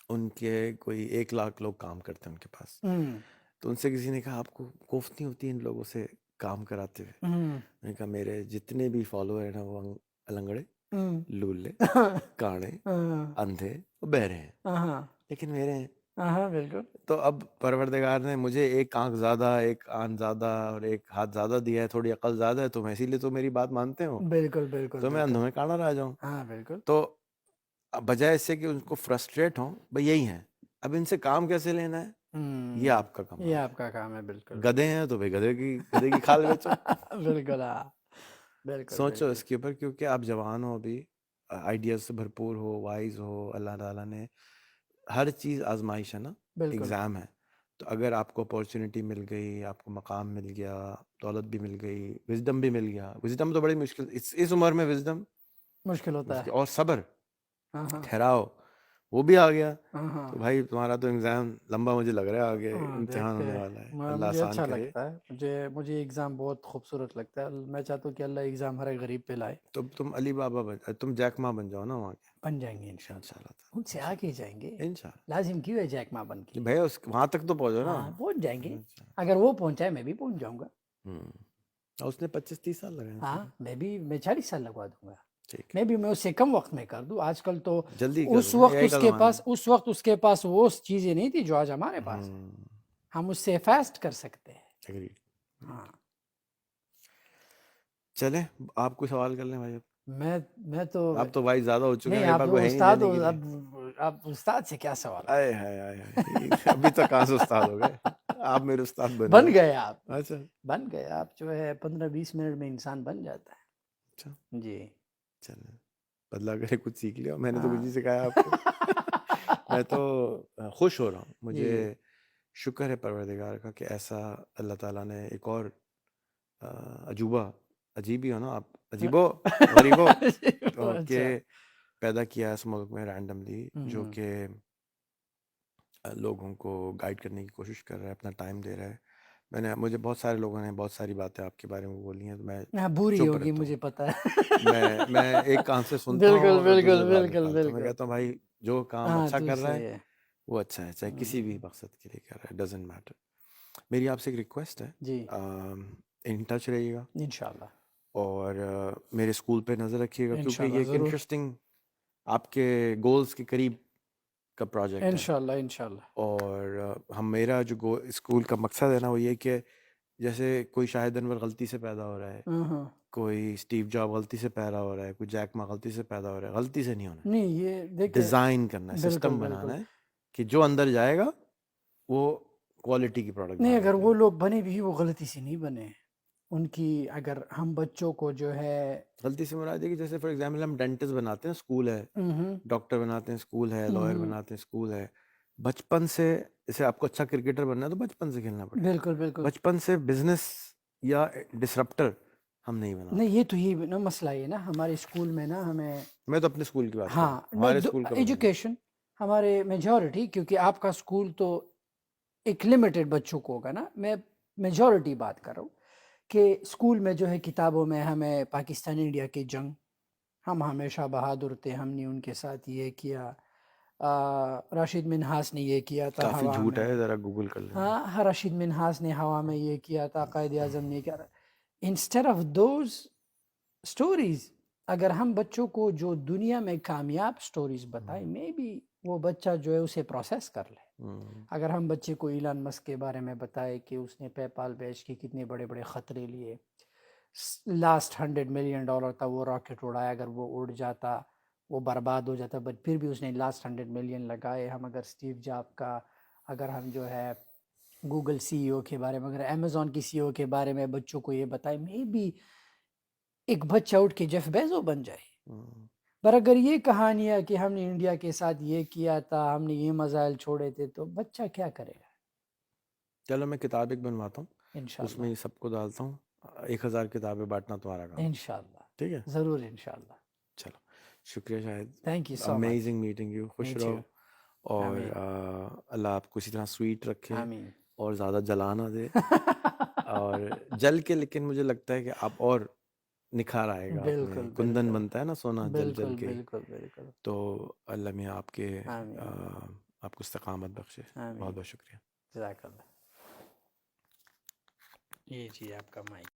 ان کے کوئی 1 لاکھ لوگ کام کرتے ہیں ان کے پاس. تو ان سے کسی نے کہا آپ کو کوفت نہیں ہوتی ان لوگوں سے کام کراتے ہوئے؟ میں نے کہا میرے جتنے بھی فالوور ہیں نا وہ النگڑے, لولے, کاڑے, اندھے, بہرے ہیں, لیکن میرے ہیں. بالکل تو اب پروردگار نے مجھے 1 آنکھ زیادہ, 1 کان زیادہ اور 1 ہاتھ زیادہ دیا ہے, تھوڑی عقل زیادہ ہے, تو میں اسی لیے تو میری بات مانتے ہو, بالکل بالکل تو میں اندھوں میں کانا رہ جاؤں. ہاں بالکل. تو بجائے اس سے کہ ان کو فرسٹریٹ ہوں, بھائی یہی ہیں, اب ان سے کام کیسے لینا ہے یہ آپ کا کام یہ ہے. آپ کا کام ہے. بالکل گدھے ہیں تو بھائی گدھے کی کھال بیچو. بالکل ہاں بالکل. سوچو اس کے اوپر, کیونکہ آپ جوان ہو ابھی, آئیڈیاز سے بھرپور ہو, وائز ہو. اللہ تعالیٰ نے ہر چیز آزمائش ہے نا, بالکل ایگزام ہے. تو اگر آپ کو اپورچونیٹی مل گئی, آپ کو مقام مل گیا, دولت بھی مل گئی, وزڈم بھی مل گیا. وزڈم تو بڑی مشکل, اس عمر میں وزڈم مشکل ہوتا ہے. اور صبر, ہاں ہاں ٹھہراؤ, وہ بھی آ گیا. ہاں تو بھائی تمہارا تو ایگزام لمبا مجھے لگ رہا ہے, آگے ہاں امتحان دیکھتے ہونے ہیں. والا ہے. اللہ مجھے آسان اچھا کرے. لگتا ہے, مجھے ایگزام بہت خوبصورت لگتا ہے. میں چاہتا ہوں کہ اللہ ایگزام ہر ایک غریب پہ لائے. تو تم علی بابا تم جیک ماں بن جاؤ نا وہاں کے. بن جائیں گے انشاءاللہ, ان سے آگے جائیں گے. انشاءاللہ. لازم کیوں ہے جیک ماں بن کے. بھیا وہاں تک تو پہنچو نا. ہاں پہنچ جائیں گے. اگر وہ پہنچا ہے میں بھی پہنچ جاؤں گا. اس نے 25-30 سال لگائے. ہاں میں 40 سال لگوا دوں گا. ٹھیک, میں اس سے کم وقت میں کر دوں. آج کل تو جلدی کر اس دو نا, وقت AI کا زمانہ ہے. اس کے پاس وہ چیزیں نہیں تھی جو آج ہمارے پاس ہیں. ہم اس سے فاسٹ کر سکتے ہیں. Agreed. ہاں چلیں آپ کوئی سوال کر لیں بھائی. میں تو آپ تو بھائی زیادہ ہو چکے ہیں, نہیں, میرے آپ پاس تو کوئی ہے نہیں استاد دینے ہو. کے لیے. اب آپ استاد سے کیا سوال. آئے ہائے آئے ہائے, ابھی تک کہاں سے استاد ہو گئے آپ؟ میرے استاد بنے بن ہو. گئے آپ. اچھا بن گئے آپ. جو ہے 15-20 منٹ میں انسان بن جاتا ہے. اچھا جی چلیں, بدلا کرے کچھ سیکھ لیا. میں نے تو ہاں. کچھ نہیں سکھایا آپ کو. میں تو خوش ہو رہا ہوں. مجھے جی شکر ہے پروردگار کا کہ ایسا اللہ تعالیٰ نے ایک اور عجوبہ, عجیب ہی ہو نا آپ, عجیبو غریبو, کہ اچھا پیدا کیا اس ملک میں رینڈملی, جو کہ لوگوں کو گائیڈ کرنے کی کوشش کر رہا ہے, اپنا ٹائم دے رہا ہے. مجھے بہت سارے لوگوں نے بہت ساری باتیں آپ کے بارے میں بولی ہیں, تو میں بری چپ ہوگی رہتا ہوں. مجھے پتا ہے. میں ایک کان سے سنتا بالکل ہوں اور بالکل دوسرے بعد بالکل نکالتا ہوں. میں بالکل. کہتا ہوں بھائی جو کام ہاں اچھا تو کر رہا ہے صحیح ہے. وہ اچھا ہے, چاہے کسی بھی مقصد کے لیے کر رہا ہے, ڈزنٹ میٹر. میری آپ سے ایک ریکویسٹ ہے, جی ان ٹچ رہیے گا, انشاءاللہ اور میرے اسکول پہ نظر رکھیے گا, کیونکہ یہ انشاءاللہ ایک ضرور. انٹرسٹنگ آپ کے گولز کے قریب کا پروجیکٹ ہے. انشاءاللہ انشاءاللہ. اور میرا جو اسکول کا مقصد ہے نا, وہ یہ کہ جیسے کوئی شاہد انور غلطی سے پیدا ہو رہا ہے, کوئی اسٹیو جاب غلطی سے پیدا ہو رہا ہے, کوئی جیک ما غلطی سے پیدا ہو رہا ہے, غلطی سے نہیں ہونا ہے. نہیں یہ دیکھیں, ڈیزائن کرنا ہے, بالکل سسٹم بالکل. بنانا ہے کہ جو اندر جائے گا وہ کوالٹی کی پروڈکٹ نہیں, باہر اگر نکلے وہ گا. لوگ بنے بھی وہ غلطی سے نہیں بنے. ان کی اگر ہم بچوں کو جو ہے غلطی سے مراد ہے کہ جیسے فار ایگزامپل ہم ڈینٹسٹ بناتے ہیں, اسکول ہے, ڈاکٹر بناتے ہیں, اسکول ہے, لائر بناتے ہیں, اسکول ہے. بچپن سے جیسے آپ کو اچھا کرکٹر بننا ہے تو بچپن سے کھیلنا پڑے گا. بالکل بالکل. بچپن سے بزنس یا ڈسرپٹر ہم نہیں نہیں, بناتے. یہ تو ہی نا مسئلہ ہے نا ہمارے اسکول میں نا. ہمیں میں تو اپنے اسکول کی بات کر رہا ہاں ہوں, ہمارے اسکول کا بتانا. ایجوکیشن ہمارے میجورٹی, کیونکہ آپ کا اسکول تو ایک لمیٹڈ بچوں کو ہوگا نا. میں میجورٹی بات کر رہا ہوں کہ اسکول میں جو ہے کتابوں میں ہمیں پاکستان انڈیا کی جنگ, ہم ہمیشہ بہادر تھے, ہم نے ان کے ساتھ یہ کیا, راشد منہاس نے یہ کیا تھا کافی ہوا جھوٹ میں. ہے, ذرا گوگل کر لیں. ہاں راشد منہاس نے ہوا میں یہ کیا تھا, قائد اعظم نے کیا. انسٹیڈ آف دوز اسٹوریز اگر ہم بچوں کو جو دنیا میں کامیاب سٹوریز بتائیں مے بی وہ بچہ جو ہے اسے پروسیس کر لے. اگر ہم بچے کو ایلان مسک کے بارے میں بتائے کہ اس نے پے پال بیچ کے کتنے بڑے بڑے خطرے لیے, لاسٹ $100 ملین تھا وہ راکٹ اڑایا, اگر وہ اڑ جاتا وہ برباد ہو جاتا, بٹ پھر بھی اس نے لاسٹ 100 ملین لگائے. ہم اگر اسٹیو جاب کا, اگر ہم جو ہے گوگل سی ای او کے بارے میں, اگر امیزون کی سی ای او کے بارے میں بچوں کو یہ بتائے, مے بی ایک بچہ اٹھ کے جیف بیزو بن جائے. پر اگر یہ کہانیاں کہ ہم نے انڈیا کے ساتھ یہ کیا تھا, ہم نے یہ میزائل چھوڑے تھے, تو بچہ کیا کرے گا؟ چلو میں کتاب ایک بنواتا ہوں, اس انشاءاللہ میں سب کو ڈالتا ہوں, 1000 کتابیں بانٹنا تمہارا کام. انشاءاللہ ٹھیک ہے, ضرور انشاءاللہ. چلو شکریہ Shahid, thank you so much. Amazing meeting you, خوش Me رہو, too. اور آمین اللہ آپ کو اسی طرح سویٹ رکھے آمین. اور زیادہ جلا نہ دے, اور جل کے, لیکن مجھے لگتا ہے کہ آپ اور نکھار آئے گا, آپ میں بالکل کندن بالکل بنتا ہے نا سونا جل جل بالکل کے, بالکل بالکل. تو اللہ میاں آپ کے آمین آپ کو استقامت بخشے. آمین. بہت بہت شکریہ. جزاک اللہ. یہ جی آپ کا مائک.